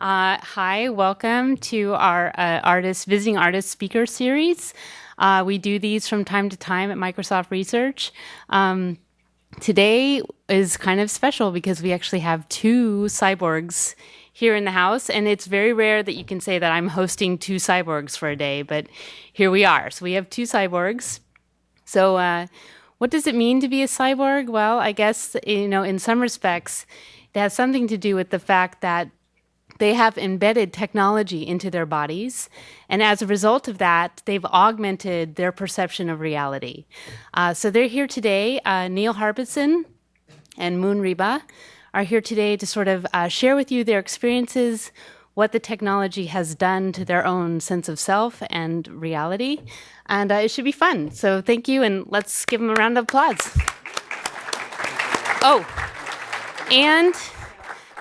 Hi, welcome to our visiting artist speaker series. We do these from time to time at Microsoft Research. Today is kind of special because we actually have two cyborgs here in the house, and it's very rare that you can say that I'm hosting two cyborgs for a day, but here we are. So we have two cyborgs. So what does it mean to be a cyborg? Well, I guess, in some respects, it has something to do with the fact that they have embedded technology into their bodies, and as a result of that, they've augmented their perception of reality. So they're here today. Neil Harbisson and Moon Riba are here today to sort of share with you their experiences, what the technology has done to their own sense of self and reality, and it should be fun. So thank you, and let's give them a round of applause. Oh, and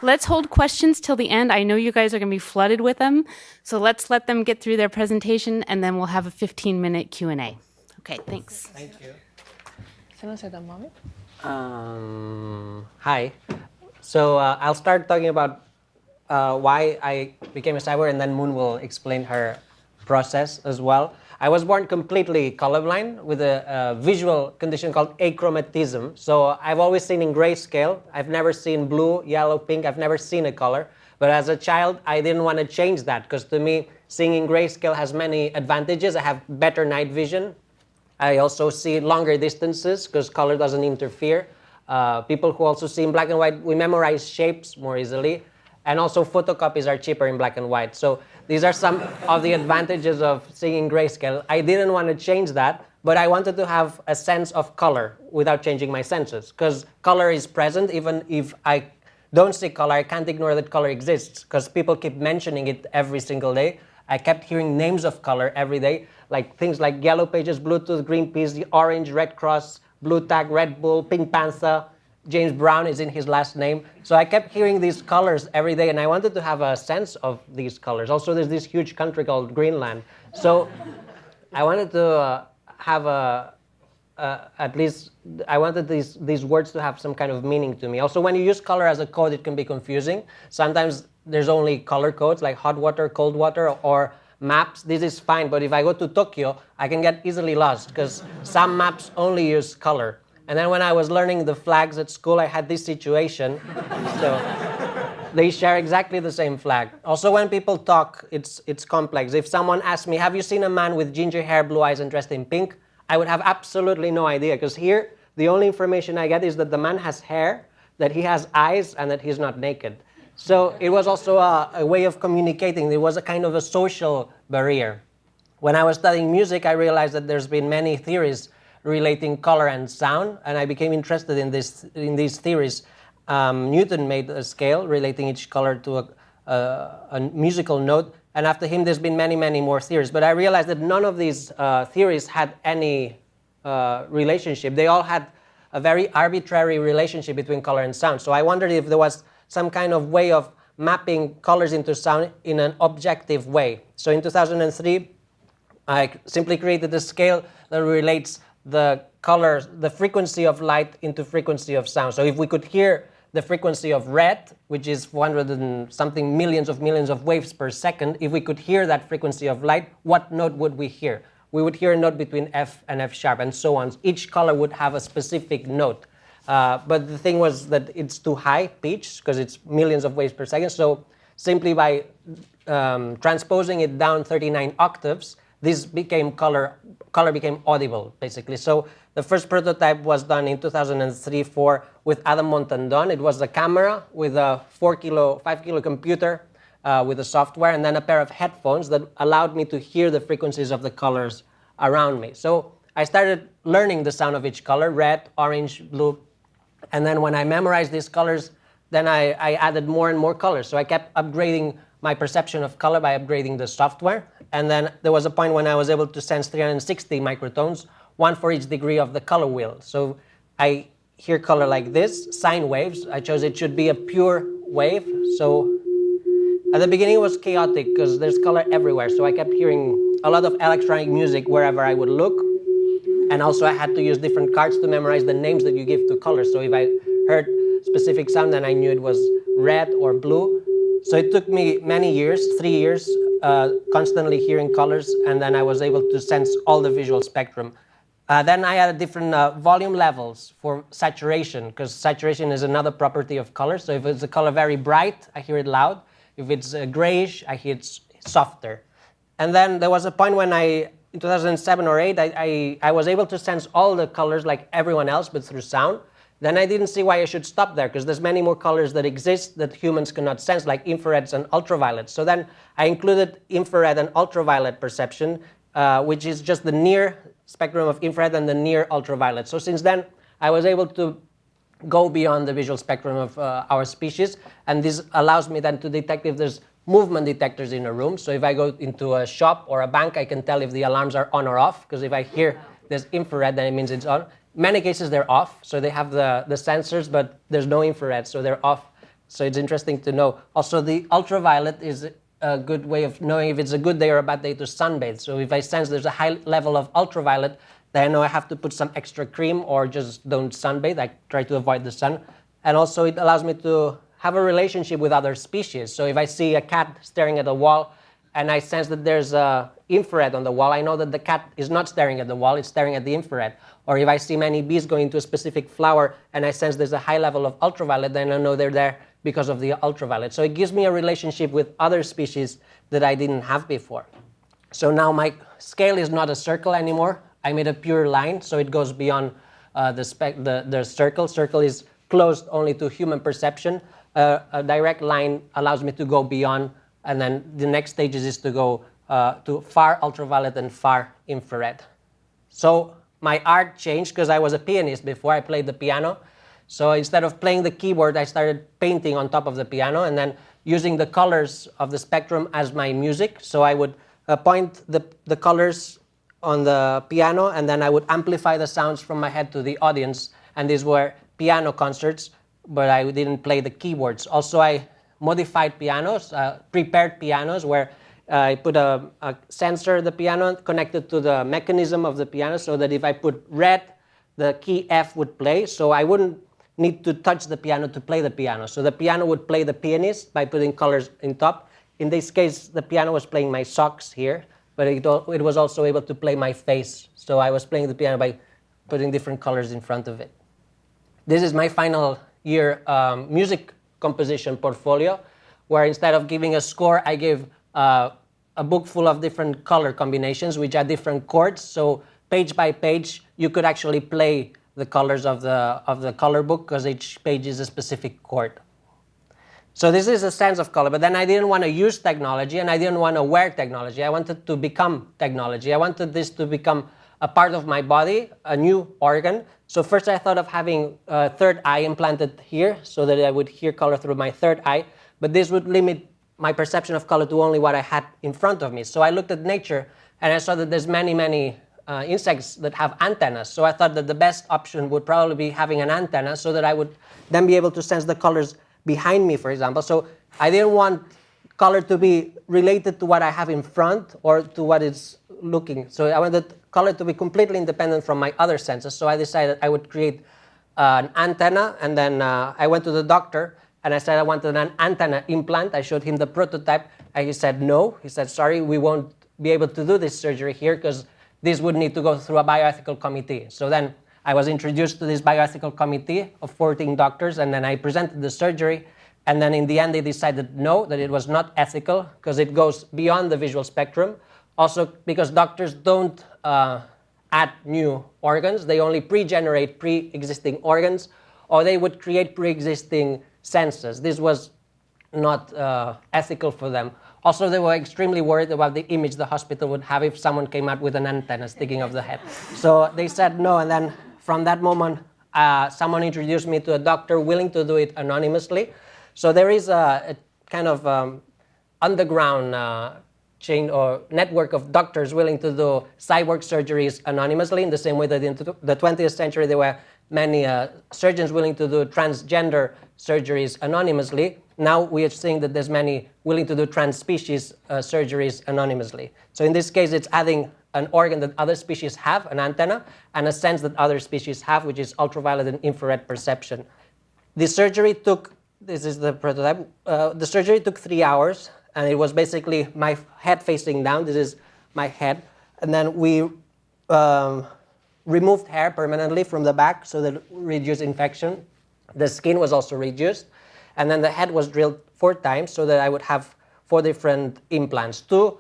let's hold questions till the end. I know you guys are going to be flooded with them, so let's let them get through their presentation, and then we'll have a 15-minute Q&A. Okay, thanks. Thank you. Hi. So I'll start talking about why I became a cyborg, and then Moon will explain her process as well. I was born completely colorblind with a visual condition called achromatism. So I've always seen in grayscale. I've never seen blue, yellow, pink. I've never seen a color. But as a child, I didn't want to change that because to me, seeing in grayscale has many advantages. I have better night vision. I also see longer distances because color doesn't interfere. People who also see in black and white, we memorize shapes more easily. And also photocopies are cheaper in black and white. So these are some of the advantages of seeing in grayscale. I didn't want to change that, but I wanted to have a sense of color without changing my senses. Because color is present, even if I don't see color, I can't ignore that color exists. Because people keep mentioning it every single day. I kept hearing names of color every day, like things like Yellow Pages, Bluetooth, Greenpeace, the Orange, Red Cross, Blue Tag, Red Bull, Pink Panther. James Brown is in his last name. So I kept hearing these colors every day, and I wanted to have a sense of these colors. Also, there's this huge country called Greenland. So I wanted to have at least, I wanted these words to have some kind of meaning to me. Also, when you use color as a code, it can be confusing. Sometimes there's only color codes, like hot water, cold water, or maps. This is fine, but if I go to Tokyo, I can get easily lost, because some maps only use color. And then when I was learning the flags at school, I had this situation. So they share exactly the same flag. Also, when people talk, it's complex. If someone asked me, have you seen a man with ginger hair, blue eyes, and dressed in pink? I would have absolutely no idea, because here, the only information I get is that the man has hair, that he has eyes, and that he's not naked. So it was also a way of communicating. It was a kind of a social barrier. When I was studying music, I realized that there's been many theories relating color and sound, and I became interested in these theories. Newton made a scale relating each color to a musical note, and after him there's been many, many more theories. But I realized that none of these theories had any relationship. They all had a very arbitrary relationship between color and sound. So I wondered if there was some kind of way of mapping colors into sound in an objective way. So in 2003, I simply created a scale that relates the colors, the frequency of light into frequency of sound. So if we could hear the frequency of red, which is 400 and something millions of waves per second, if we could hear that frequency of light, what note would we hear? We would hear a note between F and F sharp, and so on. Each color would have a specific note. But the thing was that it's too high pitch, because it's millions of waves per second. So simply by transposing it down 39 octaves, this became color became audible, basically. So the first prototype was done in 2003-4 with Adam Montandon. It was a camera with a 5 kilo computer with a software, and then a pair of headphones that allowed me to hear the frequencies of the colors around me. So I started learning the sound of each color, red, orange, blue. And then when I memorized these colors, then I added more and more colors. So I kept upgrading my perception of color by upgrading the software. And then there was a point when I was able to sense 360 microtones, one for each degree of the color wheel. So I hear color like this, sine waves. I chose it should be a pure wave. So at the beginning it was chaotic because there's color everywhere. So I kept hearing a lot of electronic music wherever I would look. And also I had to use different cards to memorize the names that you give to colors. So if I heard specific sound, then I knew it was red or blue. So it took me many years, 3 years, constantly hearing colors, and then I was able to sense all the visual spectrum. Then I had different volume levels for saturation, because saturation is another property of color. So if it's a color very bright, I hear it loud. If it's grayish, I hear it softer. And then there was a point when in 2007 or 8, I was able to sense all the colors like everyone else, but through sound. Then I didn't see why I should stop there, because there's many more colors that exist that humans cannot sense, like infrareds and ultraviolets. So then I included infrared and ultraviolet perception, which is just the near spectrum of infrared and the near ultraviolet. So since then, I was able to go beyond the visual spectrum of our species, and this allows me then to detect if there's movement detectors in a room. So if I go into a shop or a bank, I can tell if the alarms are on or off, because if I hear there's infrared, then it means it's on. In many cases, they're off, so they have the sensors, but there's no infrared, so they're off. So it's interesting to know. Also, the ultraviolet is a good way of knowing if it's a good day or a bad day to sunbathe. So if I sense there's a high level of ultraviolet, then I know I have to put some extra cream or just don't sunbathe. I try to avoid the sun. And also, it allows me to have a relationship with other species. So if I see a cat staring at a wall and I sense that there's infrared on the wall, I know that the cat is not staring at the wall, it's staring at the infrared. Or if I see many bees going to a specific flower and I sense there's a high level of ultraviolet, then I know they're there because of the ultraviolet. So it gives me a relationship with other species that I didn't have before. So now my scale is not a circle anymore. I made a pure line, so it goes beyond the circle. Circle is closed only to human perception. A direct line allows me to go beyond, and then the next stages is to go to far ultraviolet and far infrared. So my art changed because I was a pianist before. I played the piano. So instead of playing the keyboard, I started painting on top of the piano and then using the colors of the spectrum as my music. So I would point the colors on the piano, and then I would amplify the sounds from my head to the audience. And these were piano concerts, but I didn't play the keyboards. Also, I modified pianos, prepared pianos, where I put a sensor in the piano connected to the mechanism of the piano, so that if I put red, the key F would play. So I wouldn't need to touch the piano to play the piano. So the piano would play the pianist by putting colors in top. In this case, the piano was playing my socks here, but it was also able to play my face. So I was playing the piano by putting different colors in front of it. This is my final year music composition portfolio, where instead of giving a score, I gave a book full of different color combinations, which are different chords. So page by page, you could actually play the colors of the color book, because each page is a specific chord. So this is a sense of color, but then I didn't want to use technology, and I didn't want to wear technology. I wanted to become technology. I wanted this to become a part of my body, a new organ. So first I thought of having a third eye implanted here, so that I would hear color through my third eye, but this would limit my perception of color to only what I had in front of me. So I looked at nature, and I saw that there's many insects that have antennas. So I thought that the best option would probably be having an antenna, so that I would then be able to sense the colors behind me, for example. So I didn't want color to be related to what I have in front or to what is looking. So I wanted color to be completely independent from my other senses. So I decided I would create an antenna, and then I went to the doctor and I said I wanted an antenna implant. I showed him the prototype, and he said no. He said, sorry, we won't be able to do this surgery here, because this would need to go through a bioethical committee. So then I was introduced to this bioethical committee of 14 doctors, and then I presented the surgery, and then in the end they decided no, that it was not ethical, because it goes beyond the visual spectrum. Also because doctors don't add new organs, they only pre-generate pre-existing organs, or they would create pre-existing senses. This was not ethical for them. Also, they were extremely worried about the image the hospital would have if someone came out with an antenna sticking off the head. So they said no, and then from that moment, someone introduced me to a doctor willing to do it anonymously. So there is a kind of underground chain or network of doctors willing to do cyborg surgeries anonymously, in the same way that in the 20th century there were many surgeons willing to do transgender surgeries anonymously. Now we are seeing that there's many willing to do trans-species surgeries anonymously. So in this case, it's adding an organ that other species have, an antenna, and a sense that other species have, which is ultraviolet and infrared perception. This surgery took This is the prototype. The surgery took 3 hours, and it was basically my head facing down. This is my head. And then we removed hair permanently from the back so that reduced infection. The skin was also reduced. And then the head was drilled 4 times so that I would have 4 different implants. 2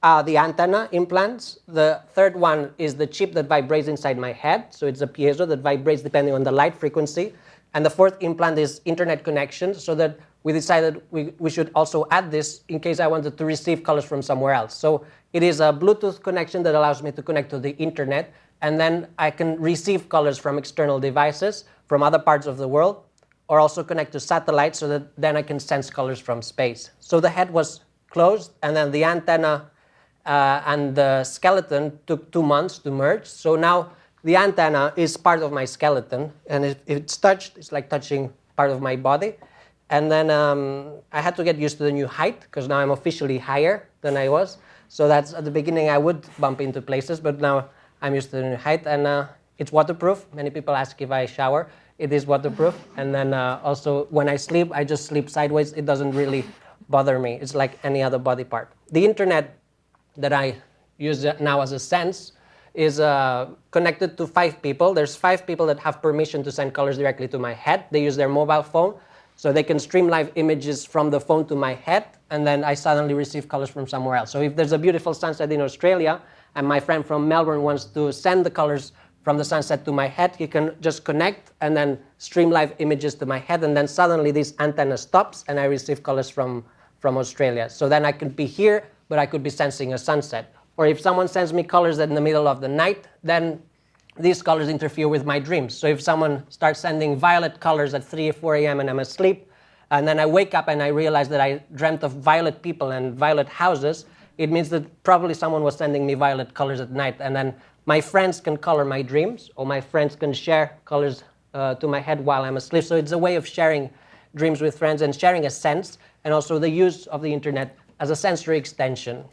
are the antenna implants. The third one is the chip that vibrates inside my head. So it's a piezo that vibrates depending on the light frequency. And the 4th implant is internet connection, so that we decided we should also add this in case I wanted to receive colors from somewhere else. So it is a Bluetooth connection that allows me to connect to the internet, and then I can receive colors from external devices from other parts of the world, or also connect to satellites so that then I can sense colors from space. So the head was closed, and then the antenna and the skeleton took 2 months to merge. So now the antenna is part of my skeleton, and if it's touched, it's like touching part of my body. And then I had to get used to the new height, because now I'm officially higher than I was. So that's at the beginning I would bump into places, but now I'm used to the new height. And it's waterproof. Many people ask if I shower. It is waterproof. And then also when I sleep, I just sleep sideways. It doesn't really bother me. It's like any other body part. The internet that I use now as a sense is connected to 5 people. There's 5 people that have permission to send colors directly to my head. They use their mobile phone, so they can stream live images from the phone to my head, and then I suddenly receive colors from somewhere else. So if there's a beautiful sunset in Australia, and my friend from Melbourne wants to send the colors from the sunset to my head, he can just connect and then stream live images to my head, and then suddenly this antenna stops, and I receive colors from Australia. So then I could be here, but I could be sensing a sunset. Or if someone sends me colors in the middle of the night, then these colors interfere with my dreams. So if someone starts sending violet colors at 3 or 4 a.m. and I'm asleep, and then I wake up and I realize that I dreamt of violet people and violet houses, it means that probably someone was sending me violet colors at night. And then my friends can color my dreams, or my friends can share colors to my head while I'm asleep. So it's a way of sharing dreams with friends and sharing a sense, and also the use of the internet as a sensory extension.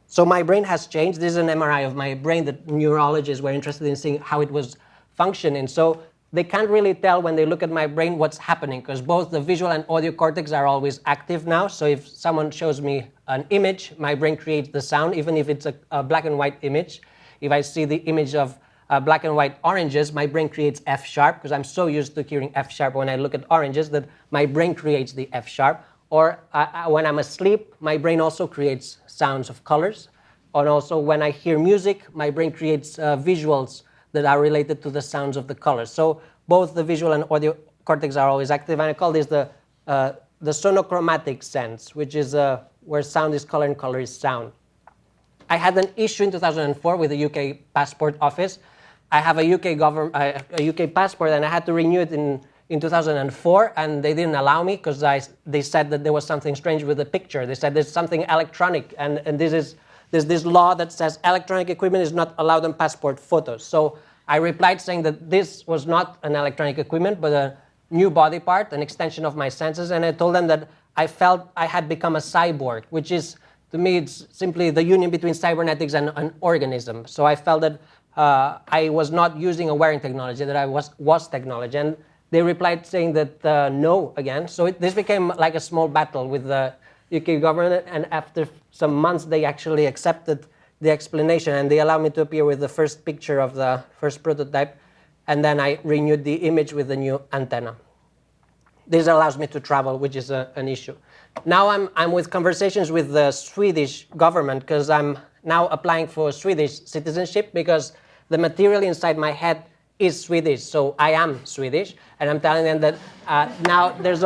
So my brain has changed. This is an MRI of my brain that neurologists were interested in seeing how it was functioning. So they can't really tell when they look at my brain what's happening, because both the visual and audio cortex are always active now. So if someone shows me an image, my brain creates the sound, even if it's a black and white image. If I see the image of black and white oranges, my brain creates F sharp, because I'm so used to hearing F sharp when I look at oranges that my brain creates the F sharp. Or when I'm asleep, my brain also creates sounds of colors. And also when I hear music, my brain creates visuals that are related to the sounds of the colors. So both the visual and audio cortex are always active. And I call this the sonochromatic sense, which is where sound is color and color is sound. I had an issue in 2004 with the UK passport office. I have a UK passport, and I had to renew it in 2004, and they didn't allow me because they said that there was something strange with the picture. They said there's something electronic, and there's this law that says electronic equipment is not allowed on passport photos. So I replied saying that this was not an electronic equipment, but a new body part, an extension of my senses, and I told them that I felt I had become a cyborg, which is, to me, it's simply the union between cybernetics and an organism. So I felt that I was not using a wearing technology, that I was technology. And they replied saying that no again. So this became like a small battle with the UK government, and after some months they actually accepted the explanation, and they allowed me to appear with the first picture of the first prototype, and then I renewed the image with the new antenna. This allows me to travel, which is an issue. Now I'm with conversations with the Swedish government, because I'm now applying for Swedish citizenship, because the material inside my head is Swedish, so I am Swedish, and I'm telling them that now there's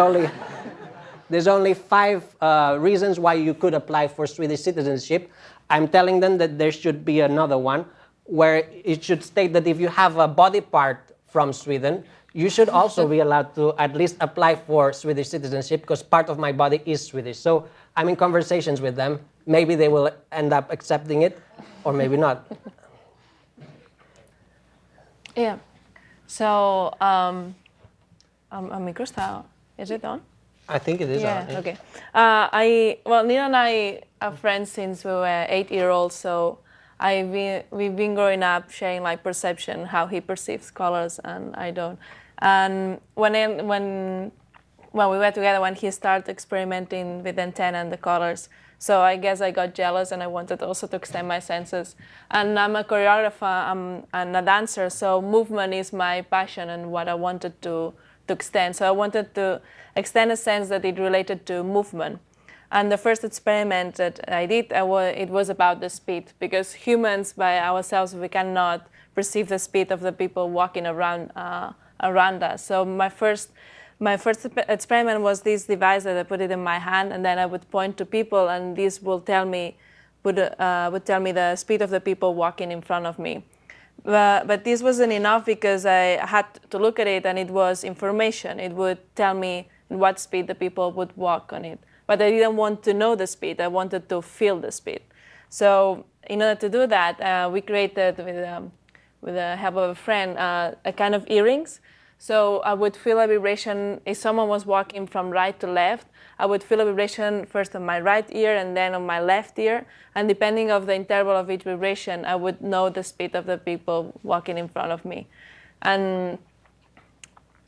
only 5 reasons why you could apply for Swedish citizenship. I'm telling them that there should be another one where it should state that if you have a body part from Sweden, you should also be allowed to at least apply for Swedish citizenship, because part of my body is Swedish. So I'm in conversations with them. Maybe they will end up accepting it, or maybe not. Yeah. So, micro is it on? I think it is. Yeah. Okay. Nina and I are friends since we were 8-year-olds. So we've been growing up sharing like perception, how he perceives colors and I don't. And when when we were together, when he started experimenting with antenna and the colors. So I guess I got jealous, and I wanted also to extend my senses. And I'm a choreographer and a dancer, so movement is my passion and what I wanted to extend. So I wanted to extend a sense that it related to movement. And the first experiment that I did, it was about the speed, because humans by ourselves, we cannot perceive the speed of the people walking around us. So my first experiment was this device that I put it in my hand, and then I would point to people, and this would tell me the speed of the people walking in front of me. But this wasn't enough, because I had to look at it, and it was information. It would tell me in what speed the people would walk on it. But I didn't want to know the speed. I wanted to feel the speed. So in order to do that, we created, with the help of a friend, a kind of earrings. So I would feel a vibration. If someone was walking from right to left, I would feel a vibration first on my right ear and then on my left ear. And depending on the interval of each vibration, I would know the speed of the people walking in front of me. And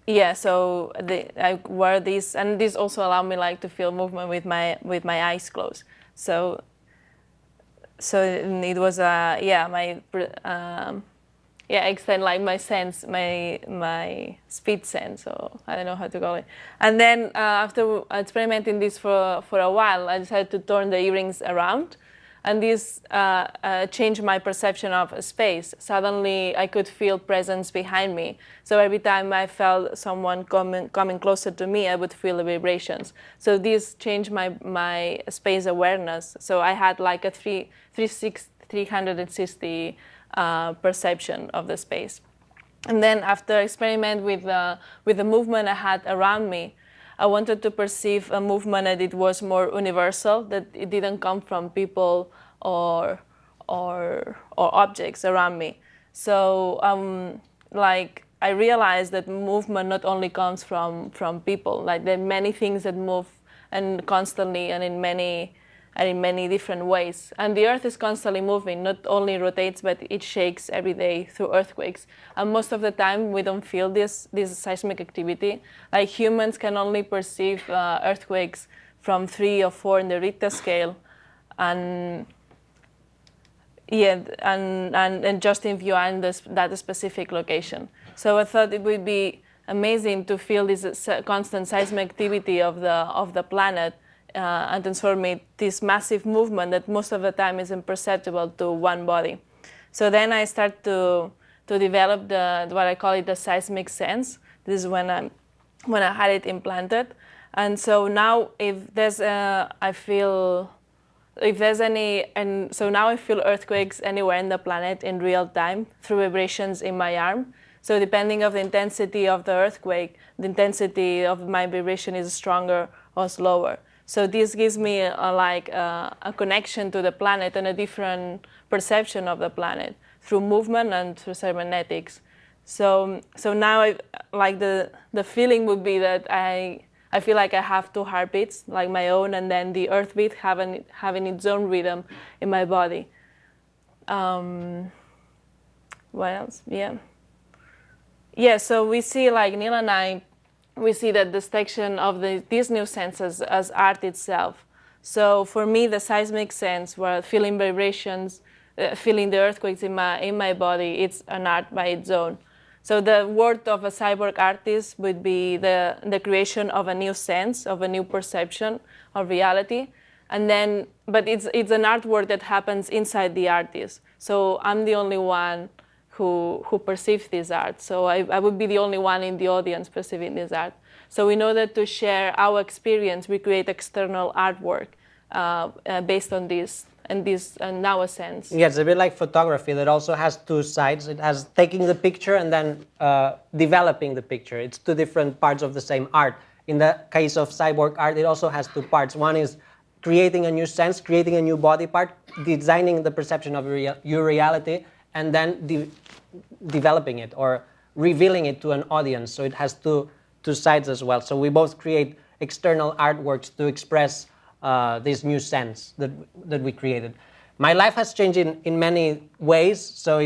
yeah, so I wear this, and this also allowed me to feel movement with my eyes closed. So it was extend my sense, my speed sense, or I don't know how to call it. And then after experimenting this for a while, I decided to turn the earrings around, and this changed my perception of space. Suddenly, I could feel presence behind me. So every time I felt someone coming closer to me, I would feel the vibrations. So this changed my space awareness. So I had a 360 perception of the space. And then after experiment with the movement I had around me, I wanted to perceive a movement that it was more universal, that it didn't come from people or objects around me. So I realized that movement not only comes from people, there are many things that move and constantly and in many different ways. And the Earth is constantly moving, not only rotates, but it shakes every day through earthquakes. And most of the time, we don't feel this seismic activity. Humans can only perceive earthquakes from 3 or 4 in the Richter scale, and just in view and that specific location. So I thought it would be amazing to feel this constant seismic activity of the planet. And transform it this massive movement that most of the time is imperceptible to one body. So then I start to develop what I call it the seismic sense. This is when I had it implanted. And so now so now I feel earthquakes anywhere in the planet in real time through vibrations in my arm. So depending on the intensity of the earthquake, the intensity of my vibration is stronger or slower. So this gives me a connection to the planet and a different perception of the planet through movement and through cybernetics. So now the feeling would be that I feel like I have 2 heartbeats, like my own, and then the earth beat having its own rhythm in my body. What else? Yeah. So we see Neil and I. We see that distinction of these new senses as art itself. So for me, the seismic sense, where feeling vibrations, feeling the earthquakes in my body, it's an art by its own. So the word of a cyborg artist would be the creation of a new sense, of a new perception of reality. And then, but it's an artwork that happens inside the artist. So I'm the only one who perceives this art. So I would be the only one in the audience perceiving this art. So in order to share our experience, we create external artwork based on this and our sense. Yeah, it's a bit like photography that also has 2 sides. It has taking the picture and then developing the picture. It's 2 different parts of the same art. In the case of cyborg art, it also has 2 parts. One is creating a new sense, creating a new body part, designing the perception of your reality, and then developing it or revealing it to an audience. So it has two sides as well. So we both create external artworks to express this new sense that we created. My life has changed in many ways. So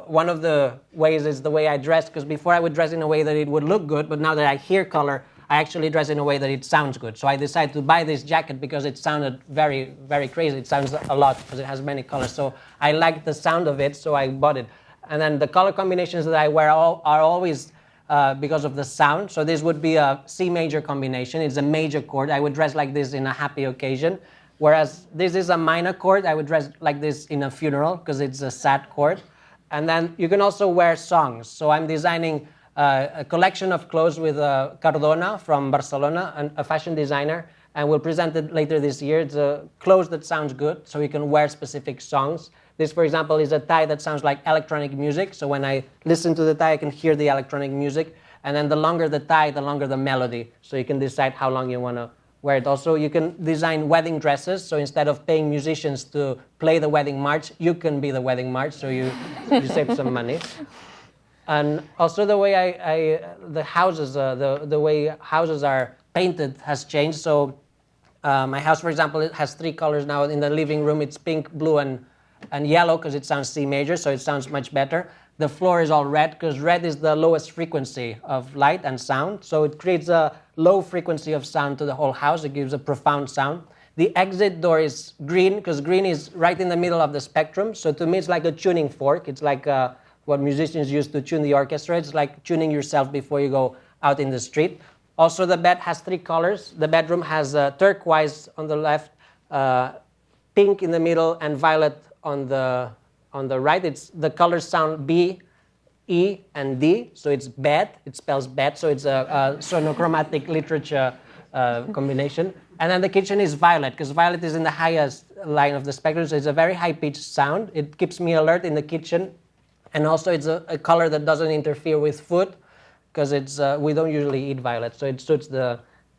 one of the ways is the way I dress, because before I would dress in a way that it would look good, but now that I hear color, I actually dress in a way that it sounds good. So I decided to buy this jacket because it sounded very, very crazy. It sounds a lot because it has many colors. So I liked the sound of it, so I bought it. And then the color combinations that I wear are always because of the sound. So this would be a C major combination. It's a major chord. I would dress like this in a happy occasion. Whereas this is a minor chord, I would dress like this in a funeral because it's a sad chord. And then you can also wear songs. So I'm designing a collection of clothes with Cardona from Barcelona, a fashion designer, and we'll present it later this year. It's a clothes that sounds good, so you can wear specific songs. This, for example, is a tie that sounds like electronic music. So when I listen to the tie, I can hear the electronic music. And then the longer the tie, the longer the melody. So you can decide how long you want to wear it. Also, you can design wedding dresses. So instead of paying musicians to play the wedding march, you can be the wedding march. So you save some money. And also the way the houses, the way houses are painted has changed. So my house, for example, it has 3 colors now. In the living room, it's pink, blue, and yellow because it sounds C major, so it sounds much better. The floor is all red because red is the lowest frequency of light and sound. So it creates a low frequency of sound to the whole house. It gives a profound sound. The exit door is green because green is right in the middle of the spectrum. So to me, it's like a tuning fork. It's like what musicians use to tune the orchestra. It's like tuning yourself before you go out in the street. Also, the bed has 3 colors. The bedroom has turquoise on the left, pink in the middle, and violet on the right. It's the colors sound B, E, and D. So it's bed. It spells bed. So it's a sonochromatic literature combination. And then the kitchen is violet because violet is in the highest line of the spectrum. So it's a very high-pitched sound. It keeps me alert in the kitchen. And also it's a color that doesn't interfere with food because we don't usually eat violet. So it suits the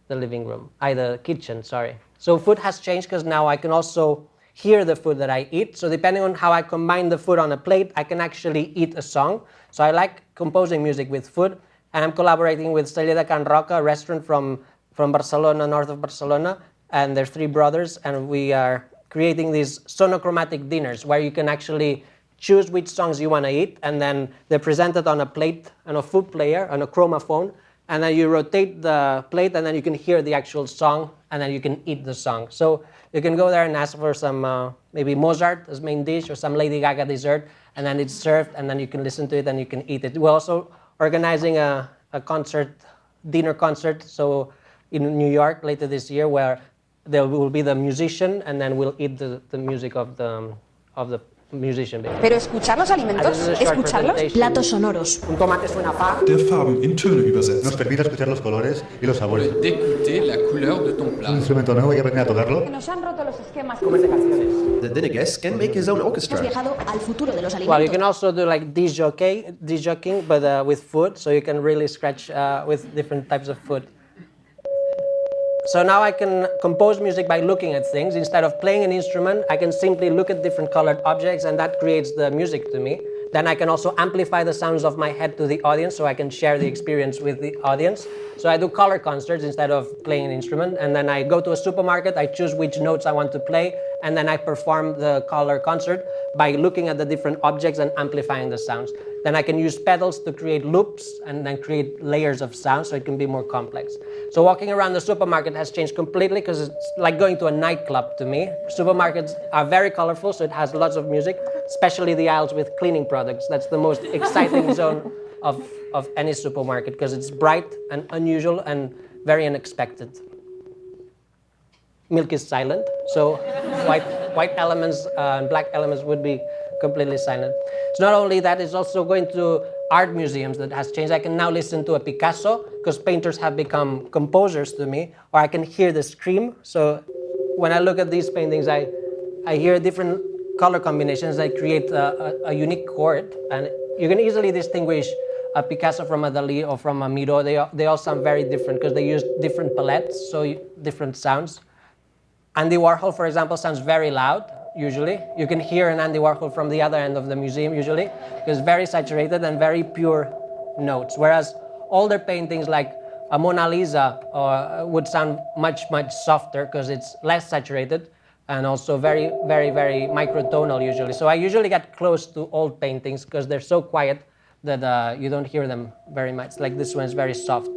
living room, the kitchen, sorry. So food has changed because now I can also hear the food that I eat. So depending on how I combine the food on a plate, I can actually eat a song. So I like composing music with food. And I'm collaborating with Celler de Can Roca, a restaurant from Barcelona, north of Barcelona. And they're 3 brothers. And we are creating these sonochromatic dinners where you can actually choose which songs you want to eat. And then they're presented on a plate, on a food player, on a chromophone. And then you rotate the plate and then you can hear the actual song and then you can eat the song. So you can go there and ask for some maybe Mozart as main dish or some Lady Gaga dessert, and then it's served, and then you can listen to it and you can eat it. We're also organizing a dinner concert, so in New York later this year, where there will be the musician, and then we'll eat the music of the musician. Pero escuchar los alimentos, escucharlos, platos sonoros. Un tomate suena fa. Der Farben in Töne übersetzt. Nos permite escuchar los colores y los sabores. D'écouter la couleur de ton plat. Un instrumento nuevo y aprender a tocarlo. Nos han roto los esquemas. The dinner guest can make his own orchestra. Hemos viajado al futuro de los alimentos. Well, you can also do like disjockeying, but with food, so you can really scratch with different types of food. So now I can compose music by looking at things. Instead of playing an instrument, I can simply look at different colored objects, and that creates the music to me. Then I can also amplify the sounds of my head to the audience, so I can share the experience with the audience. So I do color concerts instead of playing an instrument, and then I go to a supermarket, I choose which notes I want to play, and then I perform the color concert by looking at the different objects and amplifying the sounds. Then I can use pedals to create loops and then create layers of sound, so it can be more complex. So walking around the supermarket has changed completely because it's like going to a nightclub to me. Supermarkets are very colorful, so it has lots of music, especially the aisles with cleaning products. That's the most exciting zone of any supermarket because it's bright and unusual and very unexpected. Milk is silent, so white elements and black elements would be completely silent. It's not only that, it's also going to art museums that has changed. I can now listen to a Picasso because painters have become composers to me, or I can hear the scream. So when I look at these paintings, I hear different color combinations that create a unique chord, and you can easily distinguish a Picasso from a Dali or from a Miro. They all sound very different because they use different palettes, so different sounds. Andy Warhol, for example, sounds very loud, usually. You can hear an Andy Warhol from the other end of the museum, usually, because very saturated and very pure notes. Whereas older paintings like a Mona Lisa would sound much, much softer because it's less saturated and also very, very, very microtonal usually. So I usually get close to old paintings because they're so quiet that you don't hear them very much. Like this one is very soft.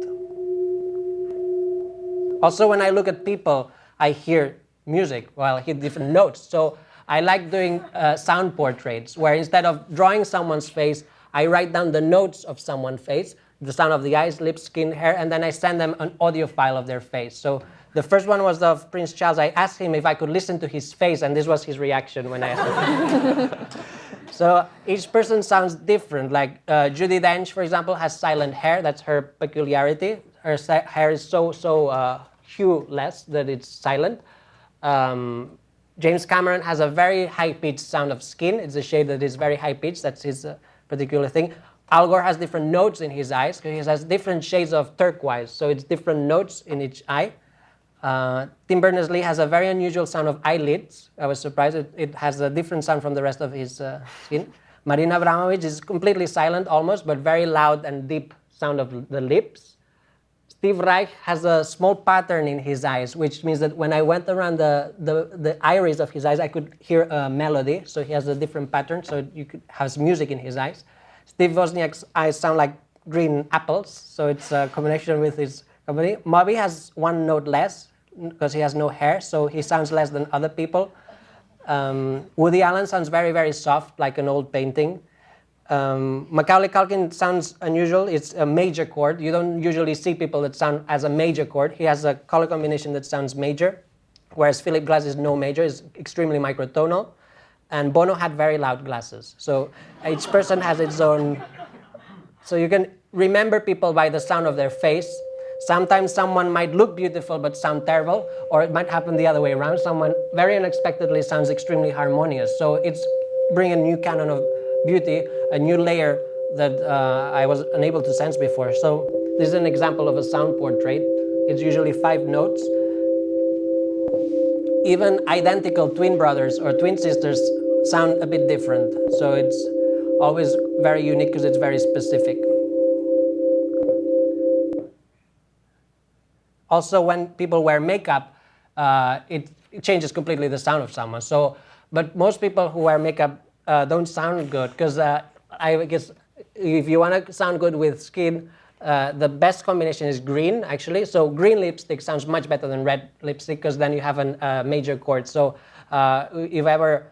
Also, when I look at people, I hear music, well, I hear different notes. So I like doing sound portraits, where instead of drawing someone's face, I write down the notes of someone's face, the sound of the eyes, lips, skin, hair, and then I send them an audio file of their face. So the first one was of Prince Charles. I asked him if I could listen to his face, and this was his reaction when I asked him. So each person sounds different. Like Judi Dench, for example, has silent hair. That's her peculiarity. Her hair is so hueless that it's silent. James Cameron has a very high-pitched sound of skin. It's a shade that is very high-pitched. That's his particular thing. Al Gore has different notes in his eyes because he has different shades of turquoise. So it's different notes in each eye. Tim Berners-Lee has a very unusual sound of eyelids. I was surprised. It has a different sound from the rest of his skin. Marina Abramovic is completely silent almost, but very loud and deep sound of the lips. Steve Reich has a small pattern in his eyes, which means that when I went around the iris of his eyes, I could hear a melody. So he has a different pattern, so you could have music in his eyes. Steve Wozniak's eyes sound like green apples, so it's a combination with his company. Moby has one note less because he has no hair, so he sounds less than other people. Woody Allen sounds very, very soft, like an old painting. Macaulay Culkin sounds unusual. It's a major chord. You don't usually see people that sound as a major chord. He has a color combination that sounds major, whereas Philip Glass is no major. It's extremely microtonal. And Bono had very loud glasses. So each person has its own. So you can remember people by the sound of their face. Sometimes someone might look beautiful but sound terrible, or it might happen the other way around. Someone very unexpectedly sounds extremely harmonious. So it's bringing a new canon of beauty, a new layer that I was unable to sense before. So this is an example of a sound portrait. It's usually 5 notes. Even identical twin brothers or twin sisters sound a bit different. So it's always very unique because it's very specific. Also, when people wear makeup, it changes completely the sound of someone. So, but most people who wear makeup don't sound good because I guess if you want to sound good with skin, the best combination is green, actually. So green lipstick sounds much better than red lipstick because then you have a major chord. So if ever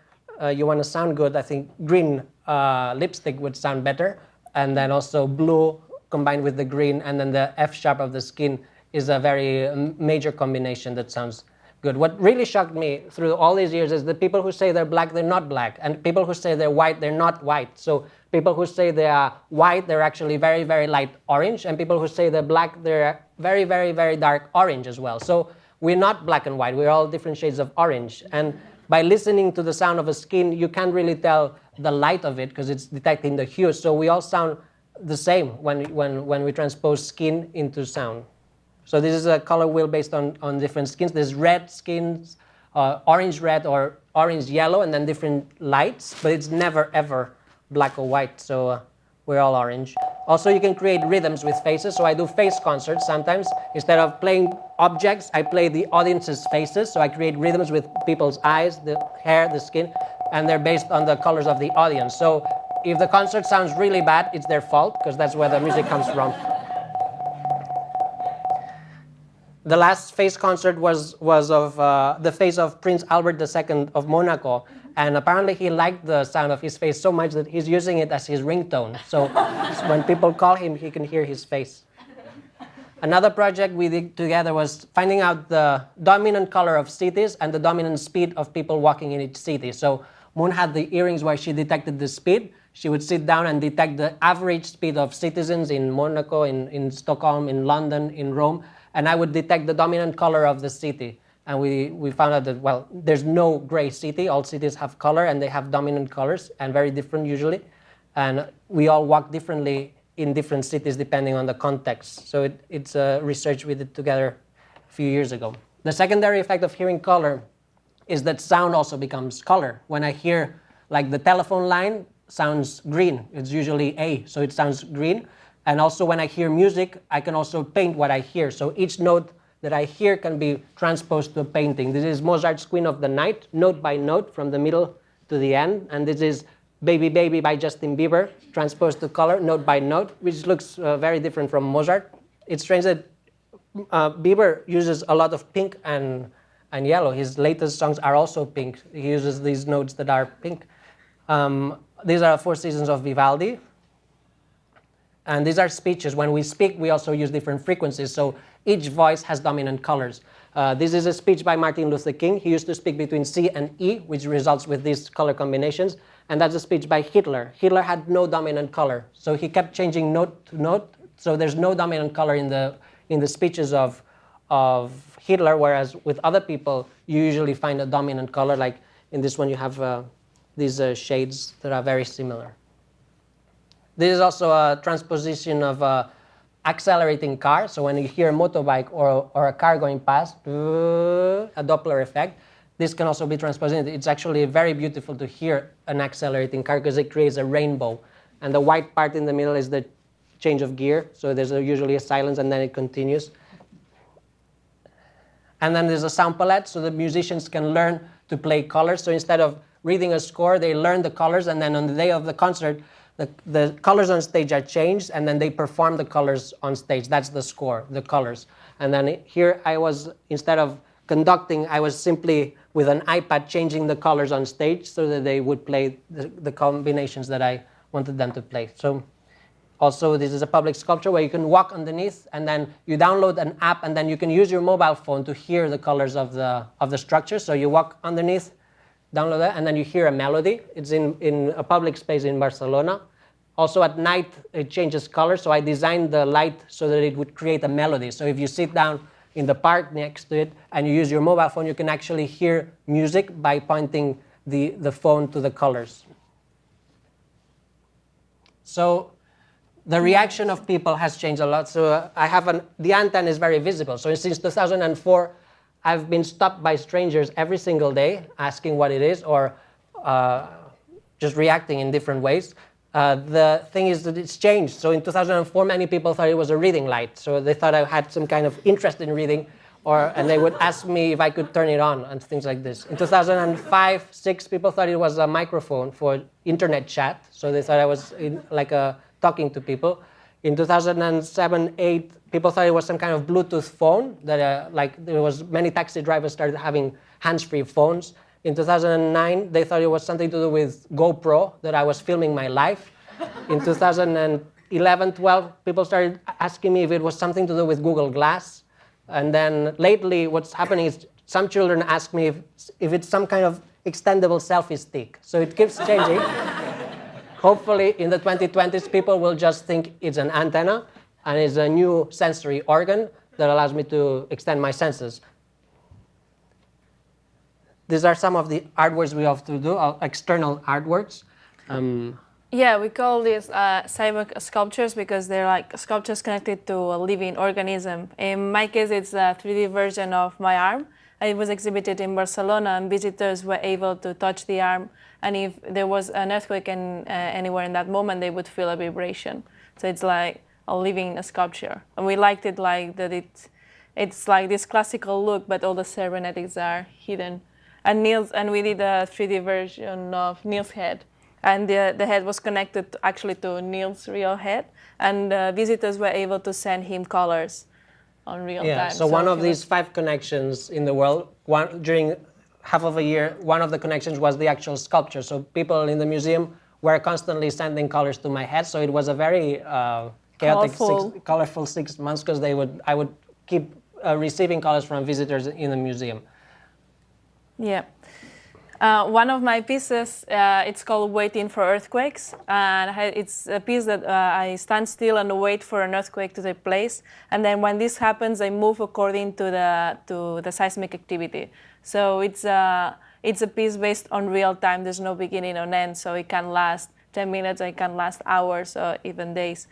you want to sound good, I think green lipstick would sound better. And then also blue combined with the green, and then the F sharp of the skin is a very major combination that sounds good. What really shocked me through all these years is the people who say they're black, they're not black. And people who say they're white, they're not white. So people who say they are white, they're actually very, very light orange. And people who say they're black, they're very, very, very dark orange as well. So we're not black and white. We're all different shades of orange. And by listening to the sound of a skin, you can't really tell the light of it because it's detecting the hue. So we all sound the same when we transpose skin into sound. So this is a color wheel based on different skins. There's red skins, orange red or orange yellow, and then different lights, but it's never ever black or white, so we're all orange. Also, you can create rhythms with faces, so I do face concerts sometimes. Instead of playing objects, I play the audience's faces, so I create rhythms with people's eyes, the hair, the skin, and they're based on the colors of the audience. So if the concert sounds really bad, it's their fault, because that's where the music comes from. The last face concert was of the face of Prince Albert II of Monaco, and apparently he liked the sound of his face so much that he's using it as his ringtone. So when people call him, he can hear his face. Another project we did together was finding out the dominant color of cities and the dominant speed of people walking in each city. So Moon had the earrings where she detected the speed. She would sit down and detect the average speed of citizens in Monaco, in Stockholm, in London, in Rome. And I would detect the dominant color of the city. And we found out that, well, there's no gray city. All cities have color, and they have dominant colors, and very different usually. And we all walk differently in different cities depending on the context. So it's a research we did together a few years ago. The secondary effect of hearing color is that sound also becomes color. When I hear, like, the telephone line sounds green. It's usually A, so it sounds green. And also when I hear music, I can also paint what I hear. So each note that I hear can be transposed to a painting. This is Mozart's Queen of the Night, note by note from the middle to the end. And this is Baby Baby by Justin Bieber, transposed to color, note by note, which looks very different from Mozart. It's strange that Bieber uses a lot of pink and yellow. His latest songs are also pink. He uses these notes that are pink. These are 4 Seasons of Vivaldi. And these are speeches. When we speak, we also use different frequencies. So each voice has dominant colors. This is a speech by Martin Luther King. He used to speak between C and E, which results with these color combinations. And that's a speech by Hitler. Hitler had no dominant color. So he kept changing note to note. So there's no dominant color in the speeches of Hitler, whereas with other people, you usually find a dominant color. Like in this one, you have these shades that are very similar. This is also a transposition of accelerating car. So when you hear a motorbike or a car going past, a Doppler effect, this can also be transposed. It's actually very beautiful to hear an accelerating car because it creates a rainbow. And the white part in the middle is the change of gear. So there's usually a silence and then it continues. And then there's a sound palette, so the musicians can learn to play colors. So instead of reading a score, they learn the colors, and then on the day of the concert, the colors on stage are changed, and then they perform the colors on stage. That's the score, the colors. And then here I was, instead of conducting, I was simply with an iPad changing the colors on stage so that they would play the combinations that I wanted them to play. So also, this is a public sculpture where you can walk underneath, and then you download an app, and then you can use your mobile phone to hear the colors of the structure. So you walk underneath, download that, and then you hear a melody. It's in a public space in Barcelona. Also at night, it changes color. So I designed the light so that it would create a melody. So if you sit down in the park next to it and you use your mobile phone, you can actually hear music by pointing the phone to the colors. So the reaction of people has changed a lot. So I have the antenna is very visible. So since 2004, I've been stopped by strangers every single day asking what it is, or just reacting in different ways. The thing is that it's changed. So in 2004, many people thought it was a reading light. So they thought I had some kind of interest in reading, and they would ask me if I could turn it on and things like this. In 2005, 2006, people thought it was a microphone for internet chat. So they thought I was talking to people. In 2007, 2008, people thought it was some kind of Bluetooth phone that there was many taxi drivers started having hands-free phones. In 2009, they thought it was something to do with GoPro, that I was filming my life. In 2011, 12, people started asking me if it was something to do with Google Glass. And then lately, what's happening is some children ask me if it's some kind of extendable selfie stick. So it keeps changing. Hopefully, in the 2020s, people will just think it's an antenna and it's a new sensory organ that allows me to extend my senses. These are some of the artworks we have to do, external artworks. Yeah, we call these cyborg sculptures because they're like sculptures connected to a living organism. In my case, it's a 3D version of my arm. It was exhibited in Barcelona, and visitors were able to touch the arm. And if there was an earthquake anywhere in that moment, they would feel a vibration. So it's like a living sculpture. And we liked it like that it's like this classical look, but all the cybernetics are hidden. And we did a 3D version of Neil's head. And the head was connected actually to Neil's real head. And visitors were able to send him colors on real time. So one of these 5 connections in the world, during half of a year, one of the connections was the actual sculpture. So people in the museum were constantly sending colors to my head. So it was a very chaotic, colorful 6 months because I would keep receiving colors from visitors in the museum. Yeah. One of my pieces, it's called Waiting for Earthquakes. And it's a piece that I stand still and wait for an earthquake to take place. And then when this happens, I move according to the seismic activity. So it's a piece based on real time. There's no beginning or end. So it can last 10 minutes, it can last hours or even days.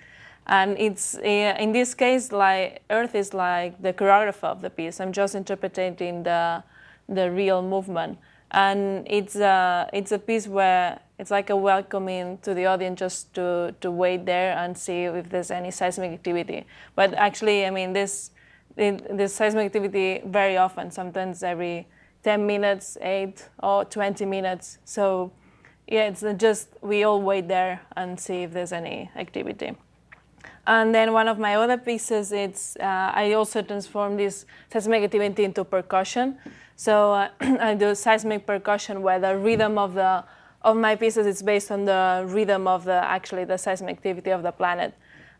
And it's, in this case, like Earth is like the choreographer of the piece. I'm just interpreting the real movement. And it's a piece where it's like a welcoming to the audience just to wait there and see if there's any seismic activity. But actually, I mean, this seismic activity very often, sometimes every 10 minutes, 8 or 20 minutes. So yeah, it's just, we all wait there and see if there's any activity. And then one of my other pieces, I also transform this seismic activity into percussion. So I do seismic percussion where the rhythm of my pieces is based on the rhythm of the seismic activity of the planet.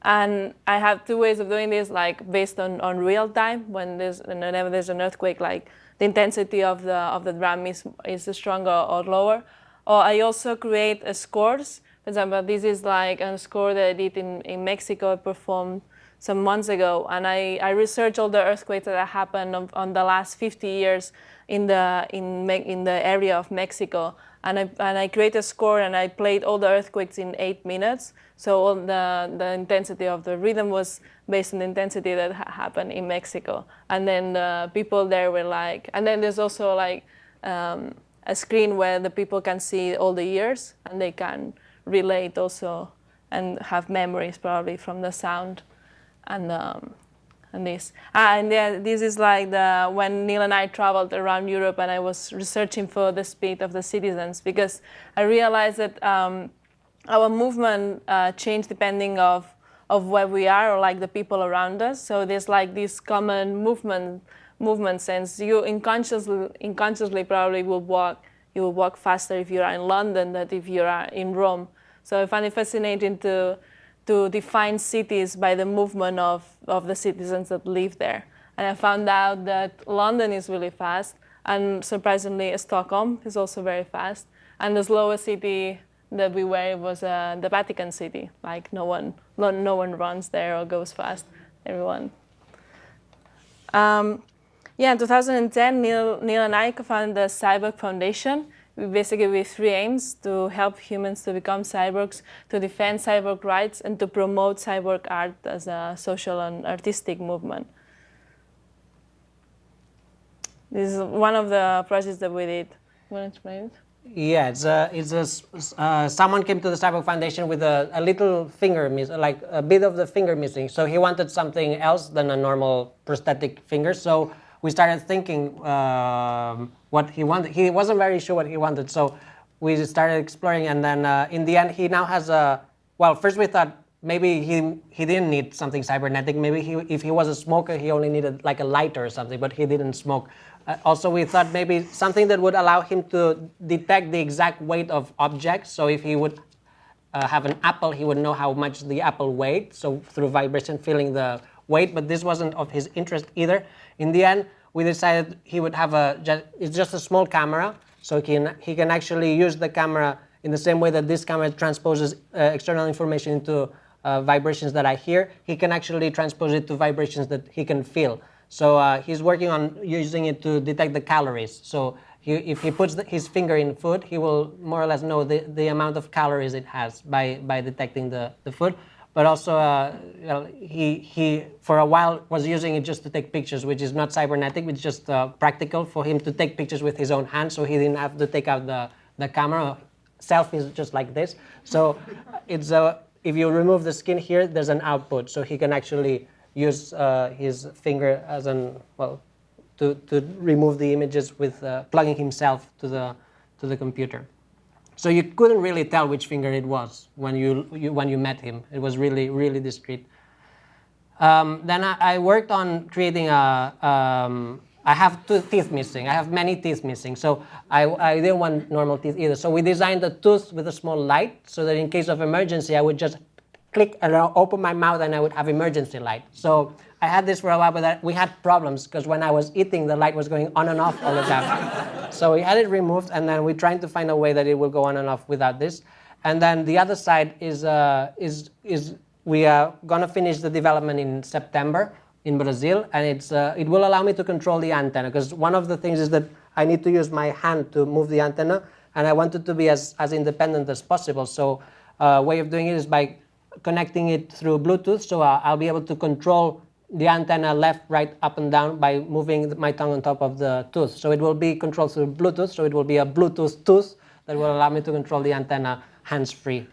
And I have two ways of doing this, like based on real time. Whenever there's an earthquake, like the intensity of the drum is stronger or lower. Or I also create scores. For example, this is like a score that I did in Mexico. I performed some months ago, and I researched all the earthquakes that have happened on the last 50 years in the area of Mexico. And I created a score, and I played all the earthquakes in 8 minutes. So all the intensity of the rhythm was based on the intensity that happened in Mexico. And then the people there were like, and then there's also like a screen where the people can see all the years, and they can relate also and have memories probably from the sound and this. And this is like when Neil and I traveled around Europe, and I was researching for the speed of the citizens, because I realized that our movement changed depending of where we are, or like the people around us. So there's like this common movement sense. You unconsciously probably you will walk faster if you are in London than if you are in Rome. So I find it fascinating to define cities by the movement of the citizens that live there. And I found out that London is really fast, and surprisingly Stockholm is also very fast. And the slowest city that we were was the Vatican City. Like no one runs there or goes fast. Everyone. In 2010, Neil and I co-founded the Cyborg Foundation. We basically with three aims: to help humans to become cyborgs, to defend cyborg rights, and to promote cyborg art as a social and artistic movement. This is one of the projects that we did. You want to explain it? Yeah, someone came to the Cyborg Foundation with a little finger like a bit of the finger missing. So he wanted something else than a normal prosthetic finger. So we started thinking what he wanted. He wasn't very sure what he wanted, so we started exploring. And then in the end, he now has first we thought maybe he didn't need something cybernetic. Maybe if he was a smoker, he only needed like a lighter or something, but he didn't smoke. Also, we thought maybe something that would allow him to detect the exact weight of objects. So if he would have an apple, he would know how much the apple weighed. So through vibration, feeling the weight. But this wasn't of his interest either. In the end, we decided he would have it's just a small camera. So he can actually use the camera in the same way that this camera transposes external information into vibrations that I hear. He can actually transpose it to vibrations that he can feel. So he's working on using it to detect the calories. So if he puts his finger in food, he will more or less know the amount of calories it has by detecting the food. But also, he for a while was using it just to take pictures, which is not cybernetic, it's just practical for him to take pictures with his own hand, so he didn't have to take out the camera. Selfies just like this. So it's if you remove the skin here, there's an output, so he can actually use his finger as to remove the images with plugging himself to the computer. So you couldn't really tell which finger it was when you met him. It was really, really discreet. Then I worked on creating I have 2 teeth missing. I have many teeth missing. So I didn't want normal teeth either. So we designed a tooth with a small light so that in case of emergency, I would just click and I'll open my mouth and I would have emergency light. So I had this for a while, but we had problems because when I was eating, the light was going on and off all the time. So we had it removed, and then we're trying to find a way that it will go on and off without this. And then the other side is we are gonna finish the development in September in Brazil, and it will allow me to control the antenna, because one of the things is that I need to use my hand to move the antenna, and I want it to be as independent as possible. So a way of doing it is by connecting it through Bluetooth, so I'll be able to control the antenna left, right, up and down by moving my tongue on top of the tooth. So it will be controlled through Bluetooth, so it will be a Bluetooth tooth that will allow me to control the antenna hands-free.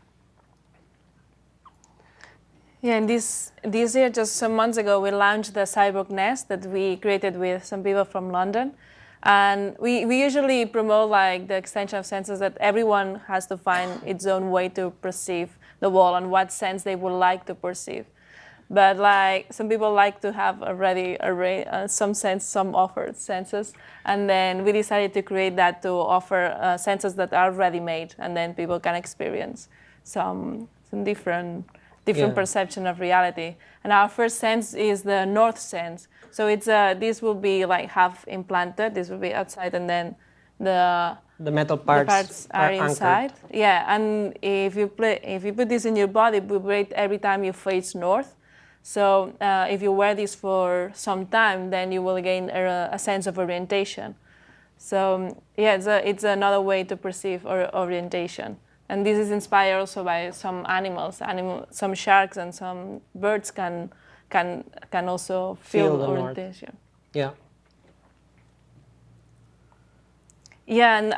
Yeah, and this year, just some months ago, we launched the Cyborg Nest that we created with some people from London. And we usually promote like the extension of senses, that everyone has to find its own way to perceive the world and what sense they would like to perceive. But like some people like to have already some offered senses, and then we decided to create that to offer senses that are ready-made, and then people can experience some different perception of reality. And our first sense is the north sense. So it's this will be like half implanted. This will be outside, and then the metal parts are inside. Anchored. Yeah, and if you put this in your body, it vibrate every time you face north. So if you wear this for some time, then you will gain a sense of orientation. So yeah, it's another way to perceive orientation. And this is inspired also by some animals. Some sharks and some birds can also feel orientation. Yeah. Yeah, and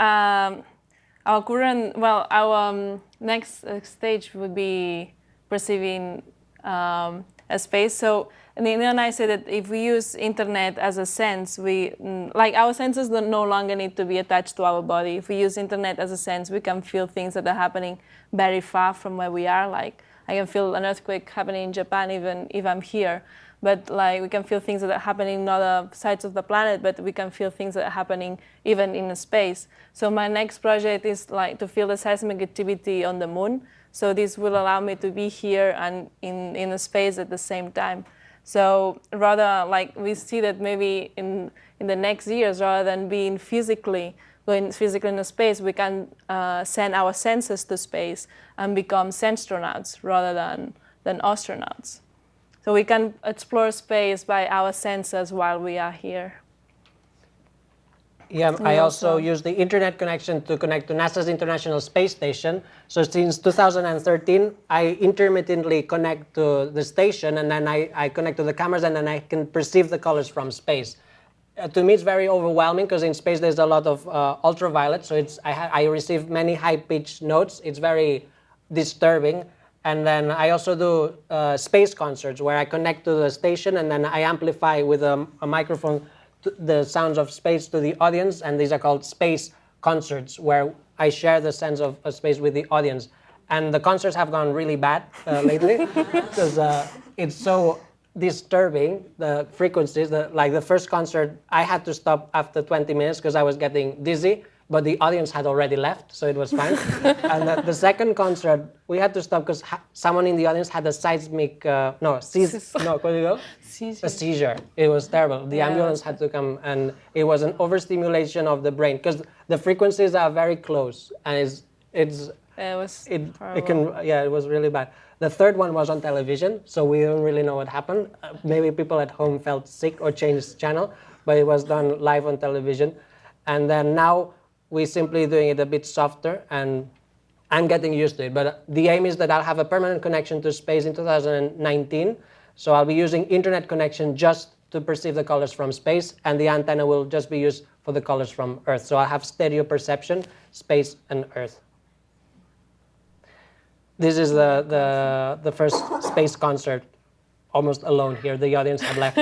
our next stage would be perceiving a space. So Nina and I said that if we use internet as a sense, our senses no longer need to be attached to our body. If we use internet as a sense, we can feel things that are happening very far from where we are. Like I can feel an earthquake happening in Japan even if I'm here. But like we can feel things that are happening in other sides of the planet, but we can feel things that are happening even in space. So my next project is like to feel the seismic activity on the moon. So this will allow me to be here and in a space at the same time. So rather like we see that maybe in the next years, rather than going physically in space, we can send our senses to space and become sensastronauts rather than astronauts. So we can explore space by our senses while we are here. Yeah, I also use the internet connection to connect to NASA's International Space Station. So since 2013, I intermittently connect to the station, and then I connect to the cameras, and then I can perceive the colors from space. To me, it's very overwhelming because in space there's a lot of ultraviolet, so I receive many high-pitched notes. It's very disturbing. And then I also do space concerts where I connect to the station, and then I amplify with a microphone the sounds of space to the audience, and these are called space concerts, where I share the sense of space with the audience. And the concerts have gone really bad lately because it's so disturbing, the frequencies. Like the first concert, I had to stop after 20 minutes because I was getting dizzy, but the audience had already left, so it was fine. And the second concert, we had to stop because someone in the audience had a seismic, a seizure. It was terrible. The ambulance had to come, and it was an overstimulation of the brain because the frequencies are very close, and it was really bad. The third one was on television, so we don't really know what happened. Maybe people at home felt sick or changed channel, but it was done live on television. And then now we're simply doing it a bit softer, and I'm getting used to it. But the aim is that I'll have a permanent connection to space in 2019. So I'll be using internet connection just to perceive the colors from space, and the antenna will just be used for the colors from Earth. So I'll have stereo perception, space and Earth. This is the first space concert, almost alone here. The audience had left.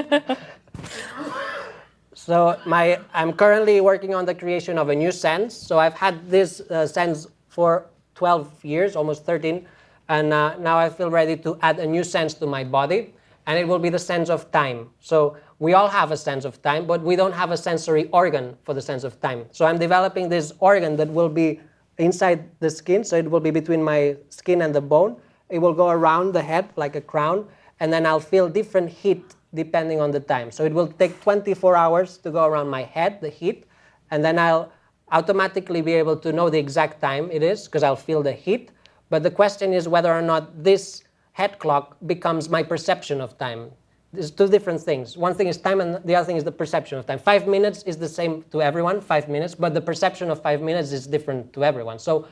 So I'm currently working on the creation of a new sense. So I've had this sense for 12 years, almost 13, and now I feel ready to add a new sense to my body, and it will be the sense of time. So we all have a sense of time, but we don't have a sensory organ for the sense of time. So I'm developing this organ that will be inside the skin, so it will be between my skin and the bone. It will go around the head like a crown, and then I'll feel different heat depending on the time. So it will take 24 hours to go around my head, the heat, and then I'll automatically be able to know the exact time it is because I'll feel the heat. But the question is whether or not this head clock becomes my perception of time. There's two different things. One thing is time, and the other thing is the perception of time. 5 minutes is the same to everyone, 5 minutes, but the perception of 5 minutes is different to everyone. So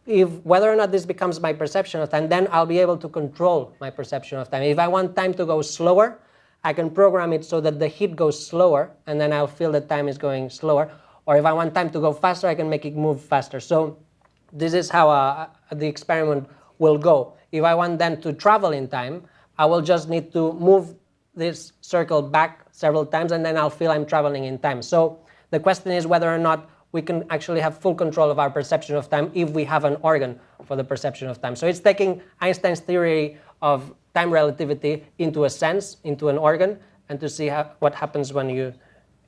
whether or not this becomes my perception of time, then I'll be able to control my perception of time. If I want time to go slower, I can program it so that the heat goes slower, and then I'll feel that time is going slower. Or if I want time to go faster, I can make it move faster. So this is how the experiment will go. If I want then to travel in time, I will just need to move this circle back several times, and then I'll feel I'm traveling in time. So the question is whether or not we can actually have full control of our perception of time if we have an organ for the perception of time. So it's taking Einstein's theory of time relativity into a sense, into an organ, and to see what happens when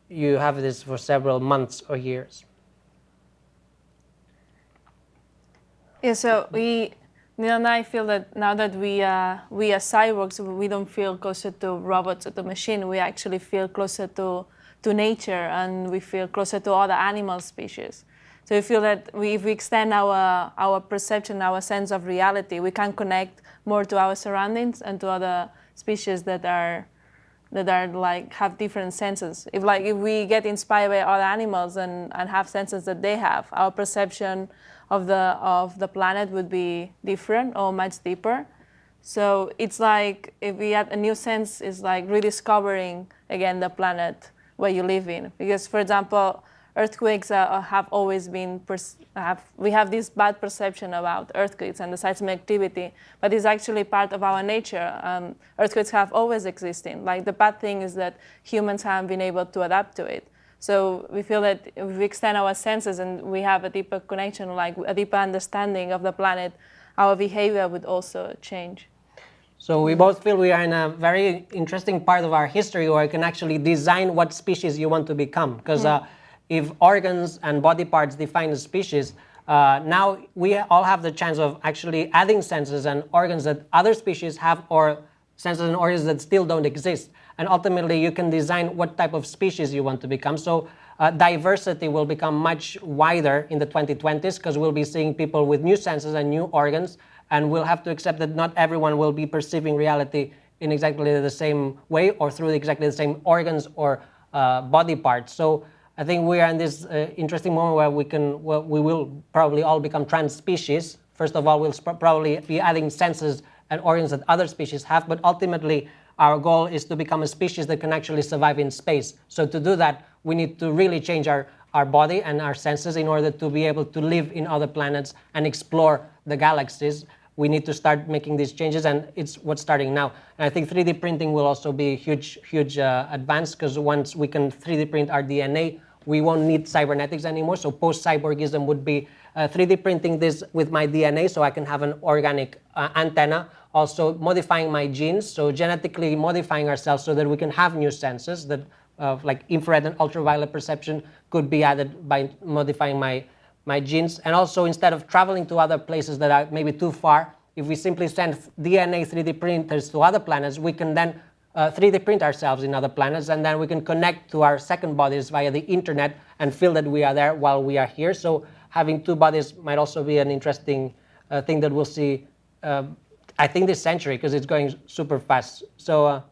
you have this for several months or years. Yeah, so Neil and I feel that now that we are cyborgs, we don't feel closer to robots or to machine. We actually feel closer to nature, and we feel closer to other animal species. So we feel that if we extend our perception, our sense of reality, we can connect more to our surroundings and to other species that are like have different senses. If we get inspired by other animals and have senses that they have, our perception of the planet would be different or much deeper. So it's like if we add a new sense, it's like rediscovering again the planet where you live in. Because, for example, earthquakes have always been, we have this bad perception about earthquakes and the seismic activity, but it's actually part of our nature. Earthquakes have always existed. Like, the bad thing is that humans haven't been able to adapt to it. So we feel that if we extend our senses and we have a deeper connection, like a deeper understanding of the planet, our behavior would also change. So we both feel we are in a very interesting part of our history where you can actually design what species you want to become. Because if organs and body parts define a species, now we all have the chance of actually adding senses and organs that other species have, or senses and organs that still don't exist. And ultimately, you can design what type of species you want to become. So diversity will become much wider in the 2020s, because we'll be seeing people with new senses and new organs, and we'll have to accept that not everyone will be perceiving reality in exactly the same way or through exactly the same organs or body parts. So I think we are in this interesting moment where we will probably all become trans species. First of all, we'll probably be adding senses and organs that other species have, but ultimately our goal is to become a species that can actually survive in space. So to do that, we need to really change our body and our senses in order to be able to live in other planets and explore the galaxies. We need to start making these changes, and it's what's starting now. And I think 3D printing will also be a huge advance, because once we can 3D print our DNA, we won't need cybernetics anymore. So post-cyborgism would be 3D printing this with my DNA so I can have an organic antenna. Also modifying my genes, so genetically modifying ourselves so that we can have new senses that like infrared and ultraviolet perception could be added by modifying my genes. And also, instead of traveling to other places that are maybe too far, if we simply send DNA 3D printers to other planets, we can then 3D print ourselves in other planets, and then we can connect to our second bodies via the internet and feel that we are there while we are here. So having two bodies might also be an interesting thing that we'll see, I think, this century, because it's going super fast. So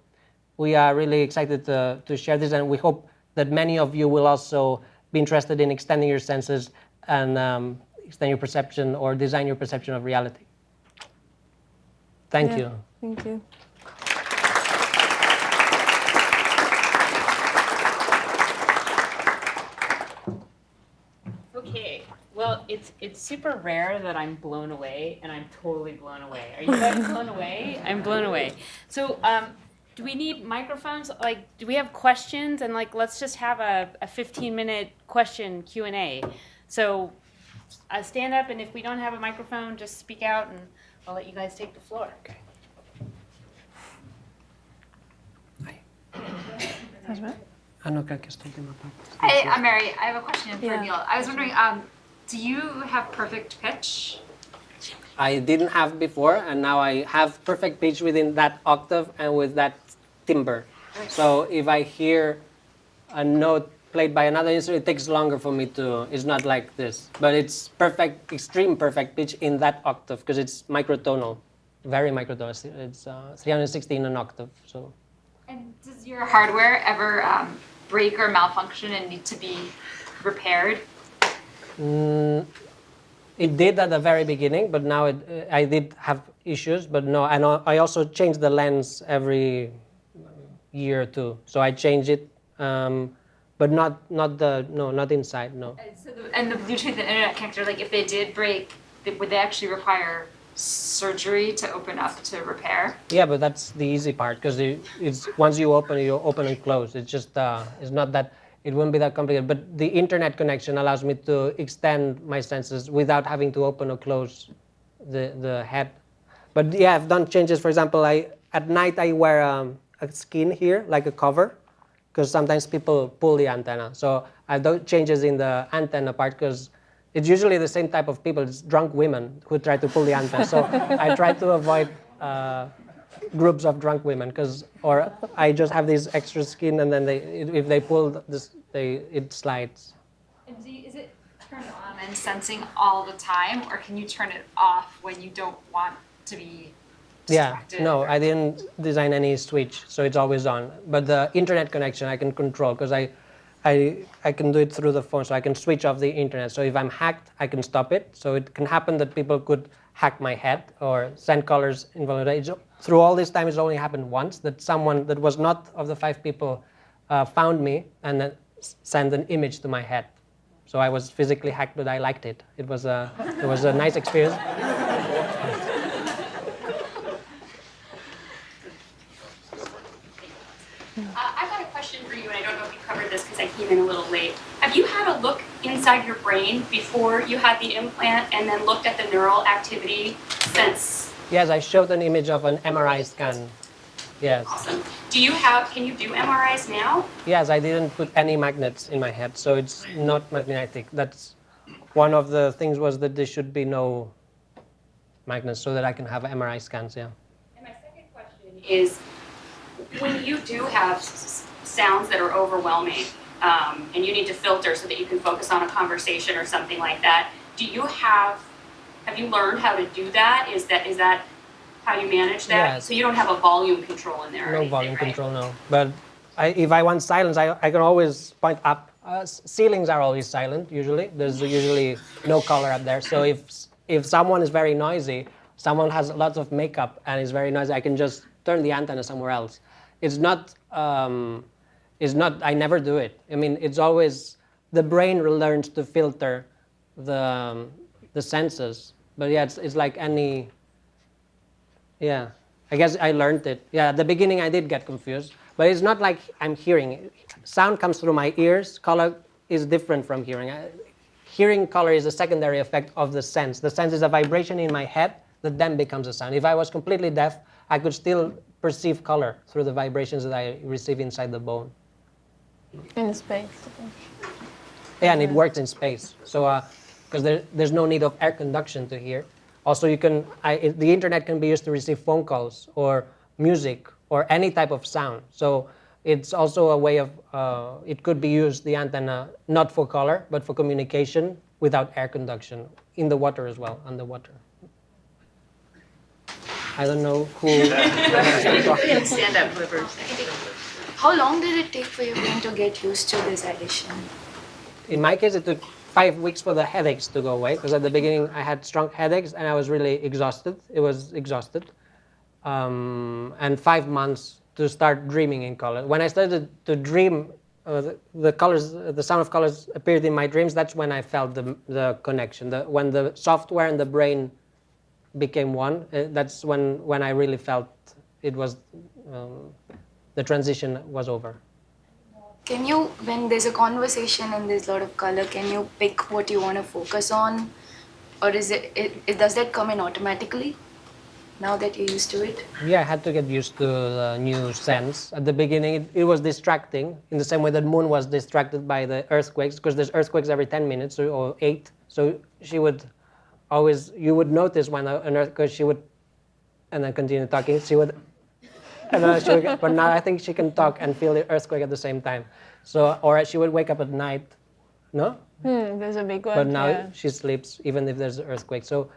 we are really excited to share this, and we hope that many of you will also be interested in extending your senses and extend your perception or design your perception of reality. Thank you. Thank you. Okay, well, it's super rare that I'm blown away, and I'm totally blown away. Are you guys blown away? I'm blown away. So, do we need microphones? Like, do we have questions? And let's just have a 15-minute question Q&A. So, stand up, and if we don't have a microphone, just speak out, and I'll let you guys take the floor. Okay. Hi, I'm Mary. I have a question for Yeah. Neil. I was wondering, do you have perfect pitch? I didn't have before, and now I have perfect pitch within that octave and with that timbre. So if I hear a note played by another instrument, it takes longer for me to, it's not like this. But it's perfect, extreme perfect pitch in that octave, because it's microtonal, very microtonal. It's 316 an octave. So. And does your hardware ever break or malfunction and need to be repaired? It did at the very beginning, but now I did have issues. But no, and I also change the lens every year or two. So I change it, but not inside. No. And the Bluetooth and internet connector, like if they did break, would they actually require surgery to open up to repair? Yeah, but that's the easy part, because it's once you open and close. It's just it's not that. It wouldn't be that complicated, but the internet connection allows me to extend my senses without having to open or close the head. But yeah, I've done changes. For example, I at night I wear a skin here, like a cover, because sometimes people pull the antenna. So I do changes in the antenna part because it's usually the same type of people. It's drunk women who try to pull the antenna. So I try to avoid groups of drunk women, or I just have this extra skin, and then if they pull this, it slides. And is it turned on and sensing all the time, or can you turn it off when you don't want to be distracted? Yeah, no, I didn't design any switch, so it's always on. But the internet connection I can control because I can do it through the phone, so I can switch off the internet. So if I'm hacked, I can stop it. So it can happen that people could hack my head or send colors invalidate. Through all this time, it's only happened once that someone that was not of the 5 people found me and then sent an image to my head. So I was physically hacked, but I liked it. It was a nice experience. I've got a question for you, and I don't know if you covered this because I came in a little late. Have you had a look inside your brain before you had the implant and then looked at the neural activity since? Yes, I showed an image of an MRI scan. Yes. Awesome. Can you do MRIs now? Yes, I didn't put any magnets in my head, so it's not magnetic. That's one of the things was that there should be no magnets so that I can have MRI scans, yeah. And my second question is, when you do have sounds that are overwhelming and you need to filter so that you can focus on a conversation or something like that, have you learned how to do that? Is that how you manage that? Yes. So you don't have a volume control in there or No anything, volume right? Control, no. But if I want silence, I can always point up. Ceilings are always silent, usually. There's usually no color up there. So if someone is very noisy, someone has lots of makeup and is very noisy, I can just turn the antenna somewhere else. It's not, I never do it. I mean, it's always, the brain learns to filter the senses. But yeah, it's like any, yeah, I guess I learned it. Yeah, at the beginning I did get confused, but it's not like I'm hearing. Sound comes through my ears, color is different from hearing. Hearing color is a secondary effect of the sense. The sense is a vibration in my head that then becomes a sound. If I was completely deaf, I could still perceive color through the vibrations that I receive inside the bone. In space. Yeah, and it works in space. So, because there's no need of air conduction to hear. Also, the internet can be used to receive phone calls or music or any type of sound. So it's also a way of, it could be used, the antenna, not for color, but for communication without air conduction, in the water as well, underwater. I don't know who. Stand up, whoever. How long did it take for your brain to get used to this addition? In my case, it took 5 weeks for the headaches to go away, because at the beginning I had strong headaches and I was really exhausted. It was exhausted. And 5 months to start dreaming in color. When I started to dream, the colors, the sound of colors appeared in my dreams. That's when I felt the connection. When the software and the brain became one, that's when I really felt it was, the transition was over. Can you, when there's a conversation and there's a lot of color, can you pick what you want to focus on? Or does that come in automatically now that you're used to it? Yeah, I had to get used to the new sense. At the beginning, it was distracting in the same way that Moon was distracted by the earthquakes, because there's earthquakes every 10 minutes or 8. So she would always, you would notice when an earthquake, she would, and then continue talking, she would, and then she would, but now I think she can talk and feel the earthquake at the same time. So, or she would wake up at night, no? There's a big one. But now yeah. she sleeps even if there's an earthquake. So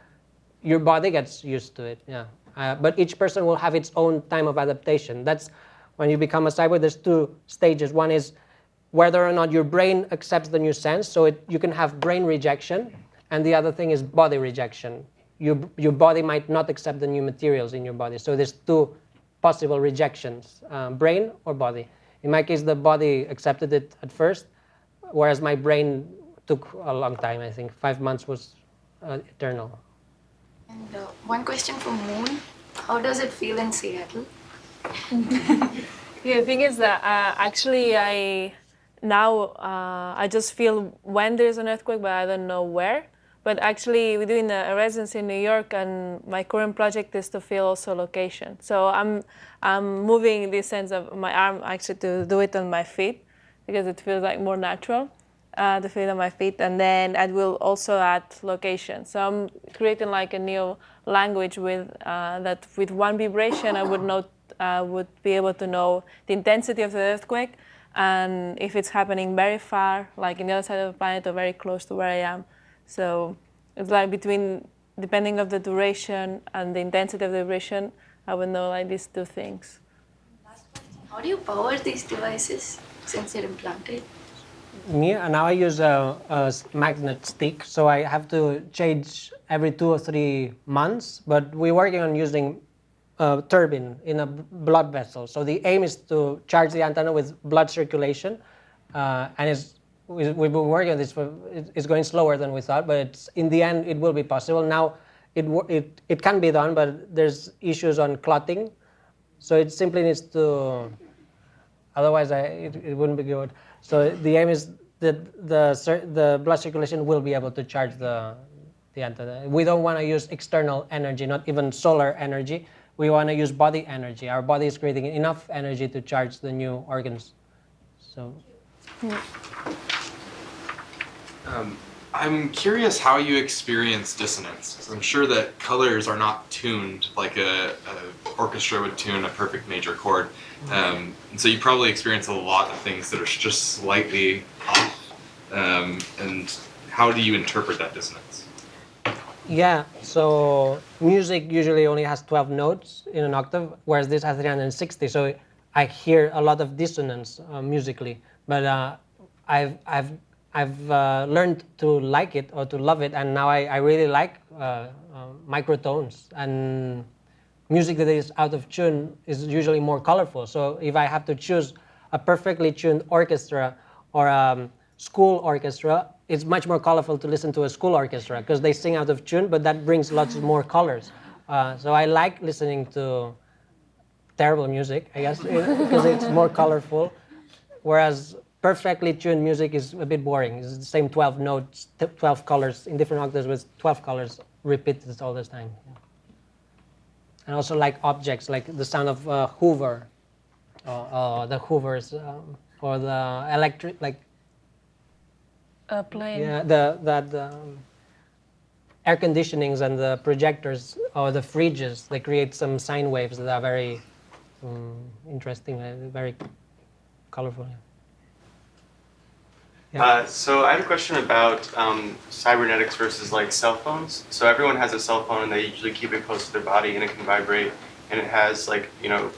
your body gets used to it, yeah. But each person will have its own time of adaptation. That's when you become a cyborg, there's 2 stages. One is whether or not your brain accepts the new sense. So you can have brain rejection. And the other thing is body rejection. Your body might not accept the new materials in your body. So there's 2 possible rejections, brain or body. In my case, the body accepted it at first, whereas my brain took a long time, I think. 5 months was eternal. And one question for Moon. How does it feel in Seattle? The thing is that actually I just feel when there's an earthquake, but I don't know where. But actually, we're doing a residency in New York, and my current project is to feel also location. So I'm moving this sense of my arm actually to do it on my feet, because it feels like more natural to feel on my feet. And then I will also add location. So I'm creating like a new language with that with one vibration I would be able to know the intensity of the earthquake, and if it's happening very far, like in the other side of the planet, or very close to where I am. So it's like depending of the duration and the intensity of the vibration, I would know like these two things. How do you power these devices since they're implanted? Now I use a magnet stick, so I have to change every 2 or 3 months, but we're working on using a turbine in a blood vessel. So the aim is to charge the antenna with blood circulation, and we've been working on this it's going slower than we thought, but in the end it will be possible. Now it can be done, but there's issues on clotting, so it simply needs to, otherwise it wouldn't be good. So the aim is that the blood circulation will be able to charge the antenna. We don't want to use external energy, not even solar energy. We want to use body energy. Our body is creating enough energy to charge the new organs. So. I'm curious how you experience dissonance. I'm sure that colors are not tuned like a orchestra would tune a perfect major chord. And so you probably experience a lot of things that are just slightly off. And how do you interpret that dissonance? Yeah, so music usually only has 12 notes in an octave, whereas this has 360. So I hear a lot of dissonance musically, but I've learned to like it or to love it, and now I really like microtones, and music that is out of tune is usually more colorful. So if I have to choose a perfectly tuned orchestra or a school orchestra, it's much more colorful to listen to a school orchestra because they sing out of tune, but that brings lots more colors. So I like listening to terrible music, I guess, because it's more colorful, whereas perfectly tuned music is a bit boring. It's the same 12 notes, 12 colors in different octaves with 12 colors repeated all the time. Yeah. And also like objects, like the sound of Hoover, the Hoovers, or the electric, like a plane. Yeah, the air conditionings and the projectors or the fridges, they create some sine waves that are very interesting, very colorful. Yeah. So I had a question about cybernetics versus like cell phones. So everyone has a cell phone and they usually keep it close to their body and it can vibrate and it has like, you know,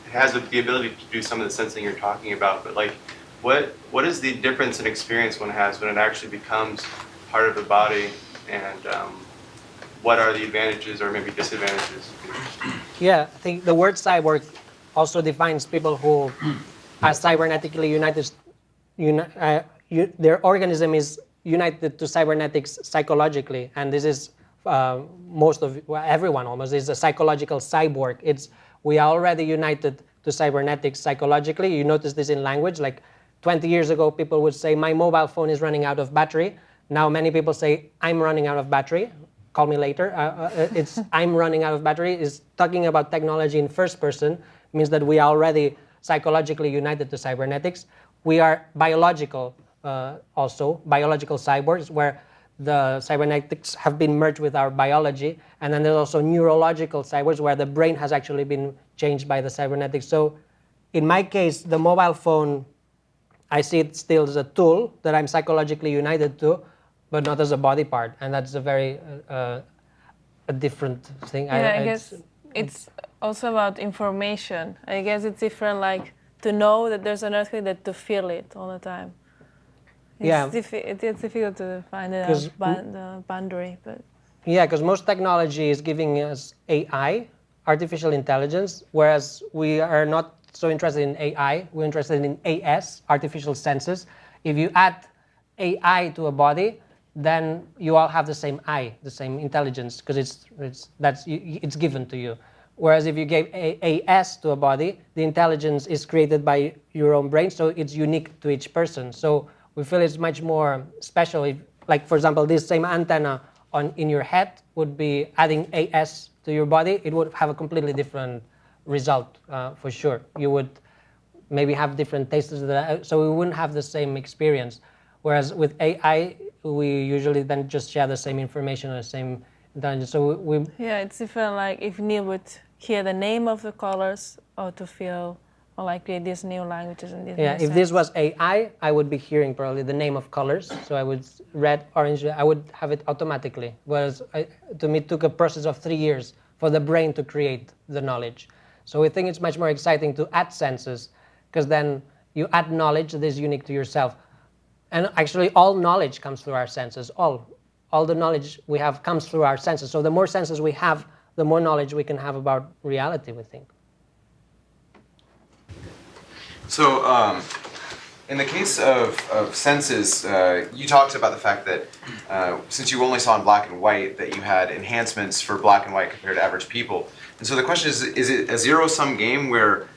it has the ability to do some of the sensing you're talking about. But like, what is the difference in experience one has when it actually becomes part of the body, and what are the advantages or maybe disadvantages? Yeah, I think the word cyborg also defines people who are cybernetically united. Their organism is united to cybernetics psychologically, and this is everyone almost is a psychological cyborg. We are already united to cybernetics psychologically. You notice this in language, like 20 years ago, people would say, my mobile phone is running out of battery. Now many people say, I'm running out of battery. Call me later. It's I'm running out of battery is talking about technology in first person, means that we are already psychologically united to cybernetics. We are biological also, biological cyborgs, where the cybernetics have been merged with our biology. And then there's also neurological cyborgs, where the brain has actually been changed by the cybernetics. So in my case, the mobile phone, I see it still as a tool that I'm psychologically united to, but not as a body part. And that's a very a different thing. Yeah, I guess it's also about information. I guess it's different, like, to know that there's an earthquake than to feel it all the time. It's difficult to find the boundary. But yeah, because most technology is giving us AI, artificial intelligence, whereas we are not so interested in AI. We're interested in AS, artificial senses. If you add AI to a body, then you all have the same I, the same intelligence, because it's given to you. Whereas if you gave AS to a body, the intelligence is created by your own brain, so it's unique to each person. So we feel it's much more special. If, like, for example, this same antenna in your head would be adding AS to your body, it would have a completely different result for sure. You would maybe have different tastes, so we wouldn't have the same experience. Whereas with AI, we usually then just share the same information or the same intelligence. So we yeah, it's different. Like if Neil would hear the name of the colors, or to feel, or like create these new languages and these. Yeah, if this was AI, I would be hearing probably the name of colors. So I would red, orange. I would have it automatically. Whereas to me, it took a process of 3 years for the brain to create the knowledge. So we think it's much more exciting to add senses, because then you add knowledge that is unique to yourself. And actually, all knowledge comes through our senses. All the knowledge we have comes through our senses. So the more senses we have, the more knowledge we can have about reality, we think. So, in the case of senses, you talked about the fact that since you only saw in black and white, that you had enhancements for black and white compared to average people. And so the question is it a zero-sum game where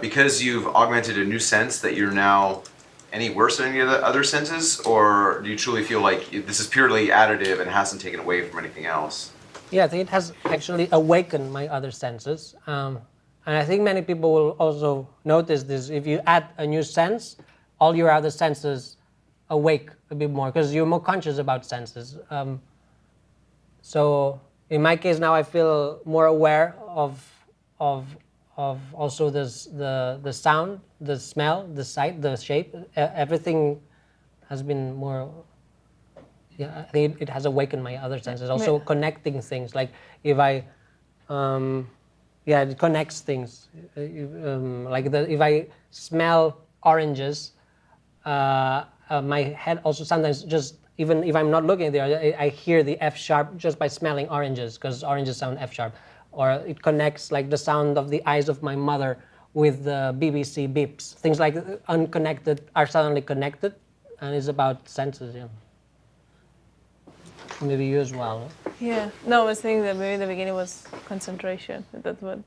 because you've augmented a new sense that you're now any worse than any of the other senses, or do you truly feel like this is purely additive and hasn't taken away from anything else? Yeah, I think it has actually awakened my other senses. And I think many people will also notice this. If you add a new sense, all your other senses awake a bit more, because you're more conscious about senses. So in my case now, I feel more aware of also the sound, the smell, the sight, the shape. Everything has been more. Yeah, I think it has awakened my other senses. Also connecting things, like if I, it connects things. If I smell oranges, my head also sometimes just, even if I'm not looking there, I hear the F sharp just by smelling oranges, because oranges sound F sharp. Or it connects like the sound of the eyes of my mother with the BBC beeps. Things like unconnected are suddenly connected, and it's about senses. Yeah. Maybe you as well. Yeah. No, I was thinking that maybe the beginning was concentration. That's what.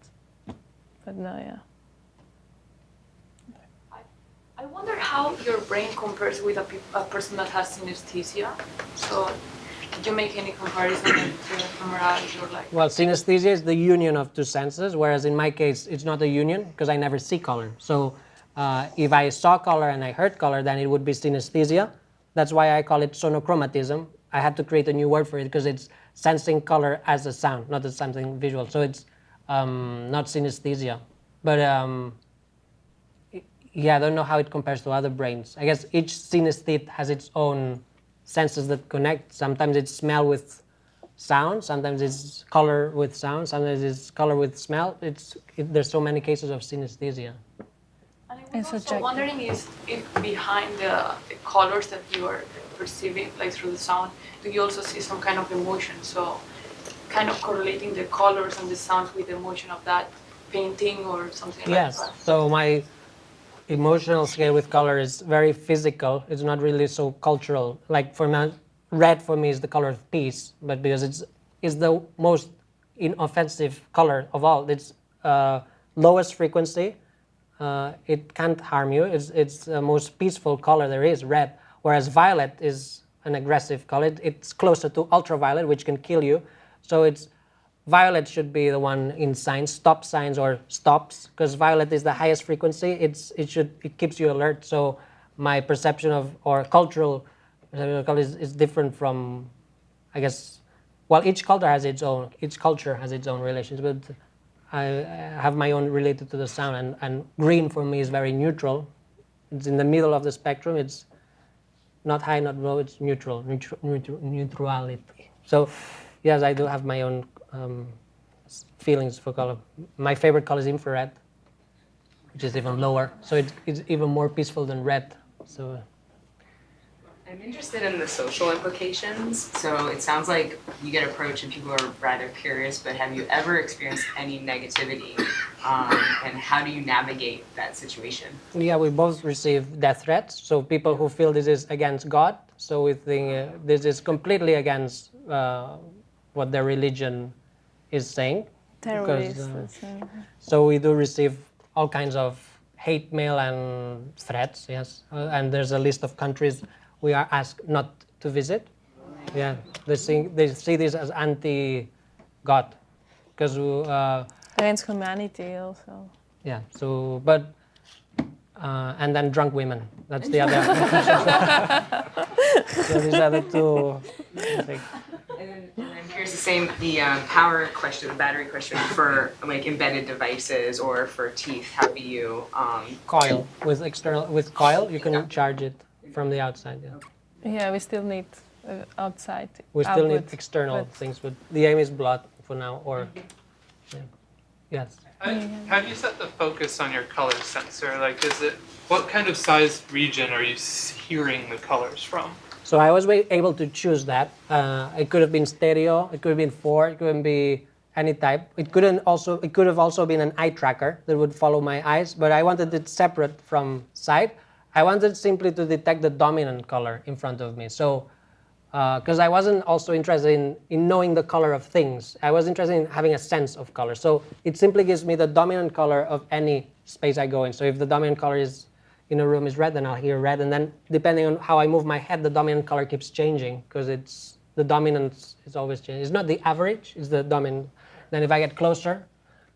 But no, yeah. I wonder how your brain compares with a person that has synesthesia. So, did you make any comparison to fMRI or like? Well, synesthesia is the union of two senses, whereas in my case, it's not a union because I never see color. So, if I saw color and I heard color, then it would be synesthesia. That's why I call it sonochromatism. I had to create a new word for it because it's sensing color as a sound, not as something visual. So it's not synesthesia. But yeah, I don't know how it compares to other brains. I guess each synesthete has its own senses that connect. Sometimes it's smell with sound, sometimes it's color with sound, sometimes it's color with smell. There's so many cases of synesthesia. And I was also wondering if behind the colors that you are perceiving, like through the sound, do you also see some kind of emotion? So kind of correlating the colors and the sounds with the emotion of that painting or something like that? Yes, so my emotional scale with color is very physical. It's not really so cultural. Like for me, red for me is the color of peace, but because it's the most inoffensive color of all. It's lowest frequency. It can't harm you. It's the most peaceful color there is, red. Whereas violet is an aggressive color. It's closer to ultraviolet, which can kill you. So violet should be the one in signs, stop signs or stops, because violet is the highest frequency. It keeps you alert. So my perception of, or cultural perception of color is different from, I guess, well, each culture has its own relations, but I have my own related to the sound, and green for me is very neutral. It's in the middle of the spectrum. It's not high, not low. It's neutral, neutrality. So, yes, I do have my own feelings for color. My favorite color is infrared, which is even lower. So it's even more peaceful than red. So. I'm interested in the social implications. So it sounds like you get approached and people are rather curious, but have you ever experienced any negativity? And how do you navigate that situation? Yeah, we both receive death threats. So people who feel this is against God, so we think this is completely against what their religion is saying. Terrorists. So we do receive all kinds of hate mail and threats, yes. And there's a list of countries we are asked not to visit. Yeah, they see this as anti-God, because against humanity also. yeah. So, but and then drunk women. That's the other. So these are the two. And then here's the power question, the battery question for like embedded devices or for teeth. How do you Coil with coil, you can charge it from the outside. Yeah. Yeah, we still need outside. We still need output, external things, but the aim is blood for now. Or yeah. Yes. How do you set the focus on your color sensor? Like, what kind of size region are you hearing the colors from? So I was able to choose that. It could have been stereo. It could have been 4. It couldn't be any type. It could have also been an eye tracker that would follow my eyes. But I wanted it separate from sight. I wanted simply to detect the dominant color in front of me. So, because I wasn't also interested in knowing the color of things. I was interested in having a sense of color. So it simply gives me the dominant color of any space I go in. So if the dominant color is in a room is red, then I'll hear red. And then depending on how I move my head, the dominant color keeps changing because the dominance is always changing. It's not the average, it's the dominant. Then if I get closer,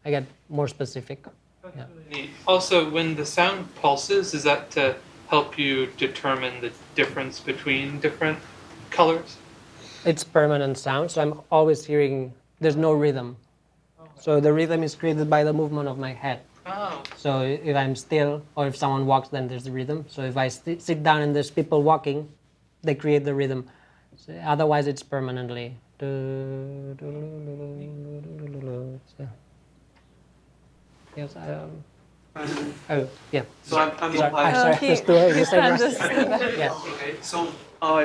I get more specific. That's really neat. Also, when the sound pulses, is that to help you determine the difference between different colors? It's permanent sound, so I'm always hearing, there's no rhythm. So the rhythm is created by the movement of my head. Oh. So if I'm still, or if someone walks, then there's the rhythm. So if I sit down and there's people walking, they create the rhythm. So otherwise, it's permanently. Yes, oh, yeah. So I'm sorry. Yeah. Okay, so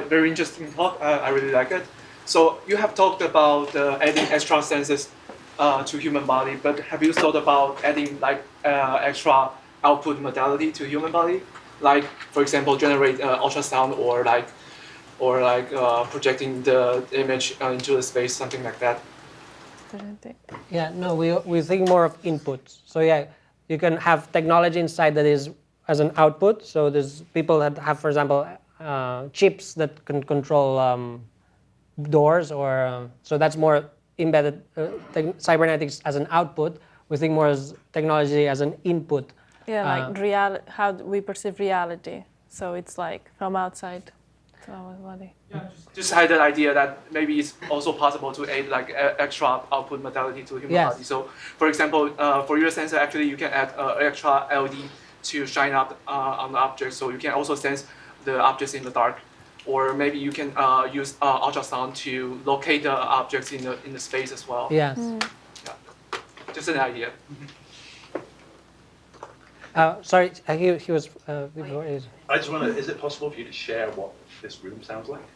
very interesting talk. I really like it. So you have talked about adding extra senses to human body, but have you thought about adding like extra output modality to human body, like for example generate ultrasound or like projecting the image into the space, something like that? Yeah, no, we think more of inputs. So yeah, you can have technology inside that is as an output. So there's people that have, for example, chips that can control doors, or so that's more embedded cybernetics as an output. We think more as technology as an input. Yeah, like how we perceive reality. So it's like from outside to our body. Yeah, just had the idea that maybe it's also possible to add like extra output modality to human body. So, for example, for your sensor, actually you can add extra LED to shine up on the object, so you can also sense the objects in the dark. Or maybe you can use ultrasound to locate the objects in the space as well. Yes. Yeah. Just an idea. Sorry, he was before. I just wonder, is it possible for you to share what this room sounds like?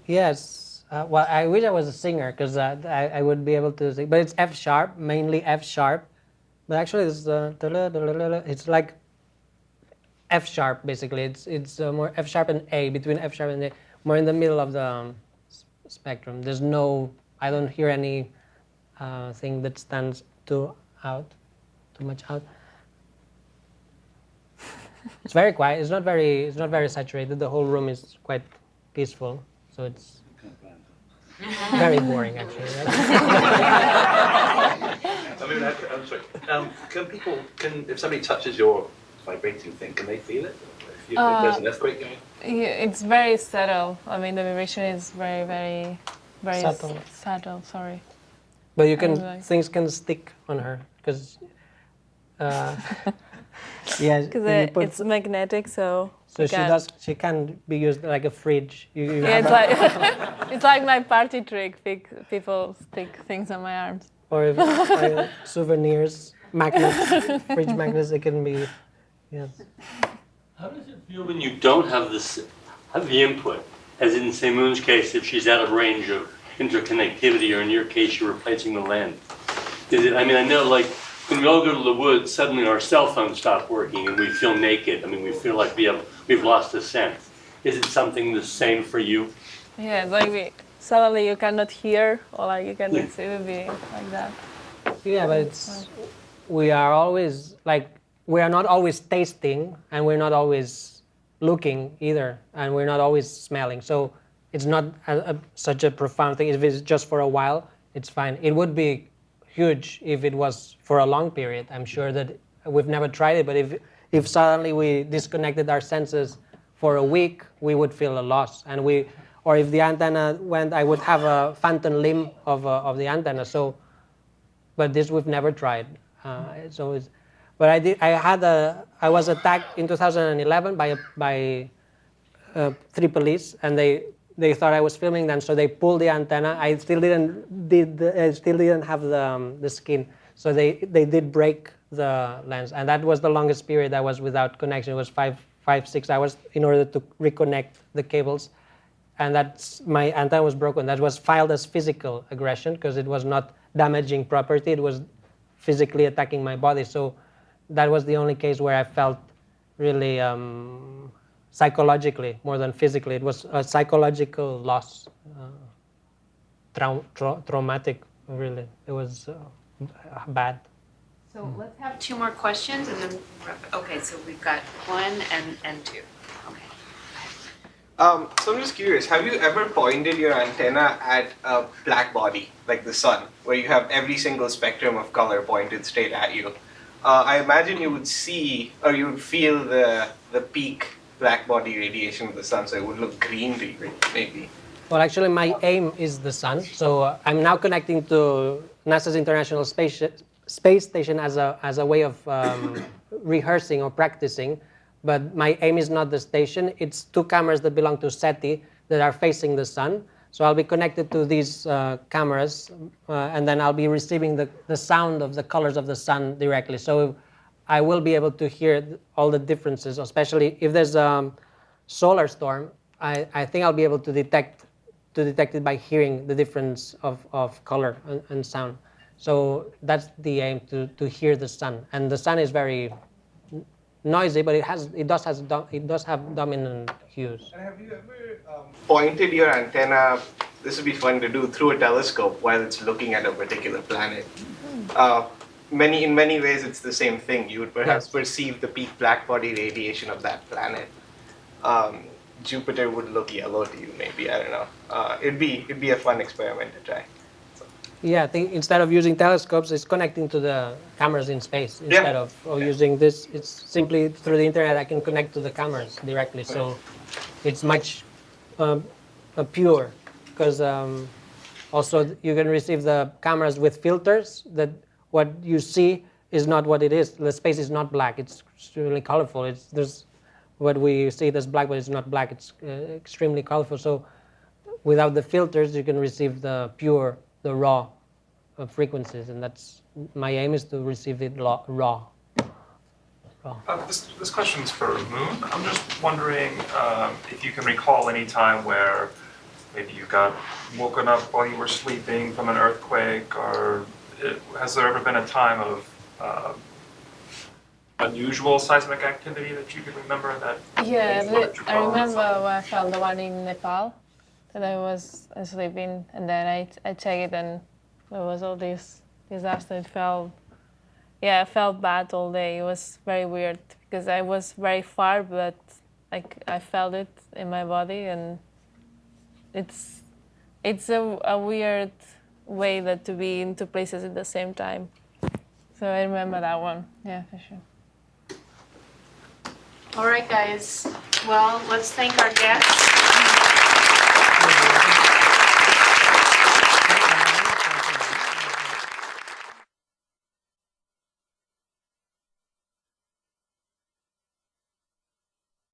Yes. Well, I wish I was a singer because I would be able to sing. But it's F sharp, mainly F sharp. But actually, it's like F sharp basically. It's more F sharp and A, between F sharp and A, more in the middle of the spectrum. There's no, I don't hear any thing that stands too much out. It's very quiet. It's not very saturated. The whole room is quite peaceful, so it's very boring actually. Right? I mean, I'm sorry. If somebody touches your vibrating thing, can they feel it? If there's an earthquake going? Yeah, it's very subtle. I mean, the vibration is very, very, very subtle. Sorry. But things can stick on her because. Yeah, because it's magnetic, so she can be used like a fridge. It's like it's like my party trick. People stick things on my arms. Or if, souvenirs, magnets, fridge magnets. They can be. Yes. How does it feel when you don't have the input? As in, say, Moon's case, if she's out of range of interconnectivity, or in your case, you're replacing the lens. Is it? I mean, I know like. When we all go to the woods, suddenly our cell phones stop working and we feel naked. I mean, we feel like we've lost a sense. Is it something the same for you? Yeah, like suddenly you cannot hear, or like you cannot see, it would be like that. Yeah, but we are always like, we are not always tasting, and we're not always looking either, and we're not always smelling. So it's not such a profound thing. If it's just for a while, it's fine. It would be huge if it was for a long period. I'm sure that we've never tried it, but if suddenly we disconnected our senses for a week, we would feel a loss. Or if the antenna went, I would have a phantom limb of the antenna. So, but this we've never tried. But I was attacked in 2011 by 3 police, and they thought I was filming them, so they pulled the antenna. I still didn't have the skin, so they did break the lens, and that was the longest period I was without connection. It was 5-6 hours in order to reconnect the cables, and my antenna was broken. That was filed as physical aggression because it was not damaging property. It was physically attacking my body. So that was the only case where I felt really psychologically more than physically. It was a psychological loss, traumatic, really. It was bad. So let's have 2 more questions and then wrap it. Okay, so we've got 1 and 2. Okay. So I'm just curious, have you ever pointed your antenna at a black body, like the sun, where you have every single spectrum of color pointed straight at you? I imagine you would see, or you would feel the peak black body radiation of the sun, so it would look green to you, maybe. Well, actually, my aim is the sun. So I'm now connecting to NASA's International Space Station as a way of rehearsing or practicing. But my aim is not the station. It's 2 cameras that belong to SETI that are facing the sun. So I'll be connected to these cameras, and then I'll be receiving the sound of the colors of the sun directly. So I will be able to hear all the differences, especially if there's a solar storm. I think I'll be able to detect it by hearing the difference of color and sound. So that's the aim, to hear the sun. And the sun is very noisy, but it does have dominant hues. And have you ever pointed your antenna, this would be fun to do, through a telescope while it's looking at a particular planet? In many ways it's the same thing. You would perhaps perceive the peak black body radiation of that planet. Jupiter would look yellow to you, maybe, I don't know. It'd be a fun experiment to try. Yeah, I think instead of using telescopes, it's connecting to the cameras in space. Instead of using this, it's simply through the internet I can connect to the cameras directly. So it's much pure, because also you can receive the cameras with filters that what you see is not what it is. The space is not black. It's extremely colorful. There's what we see as black, but it's not black. It's extremely colorful. So without the filters, you can receive the raw frequencies, and that's my aim, is to receive it raw. This question's for Moon. I'm just wondering if you can recall any time where maybe you got woken up while you were sleeping from an earthquake, or has there ever been a time of unusual seismic activity that you can remember that? Yeah, I remember when I felt the one in Nepal, that I was sleeping, and then I checked it, and there was all this disaster. I felt bad all day. It was very weird because I was very far, but I felt it in my body, and it's a weird way to be in 2 places at the same time. So I remember that one. Yeah, for sure. All right, guys. Well, let's thank our guests.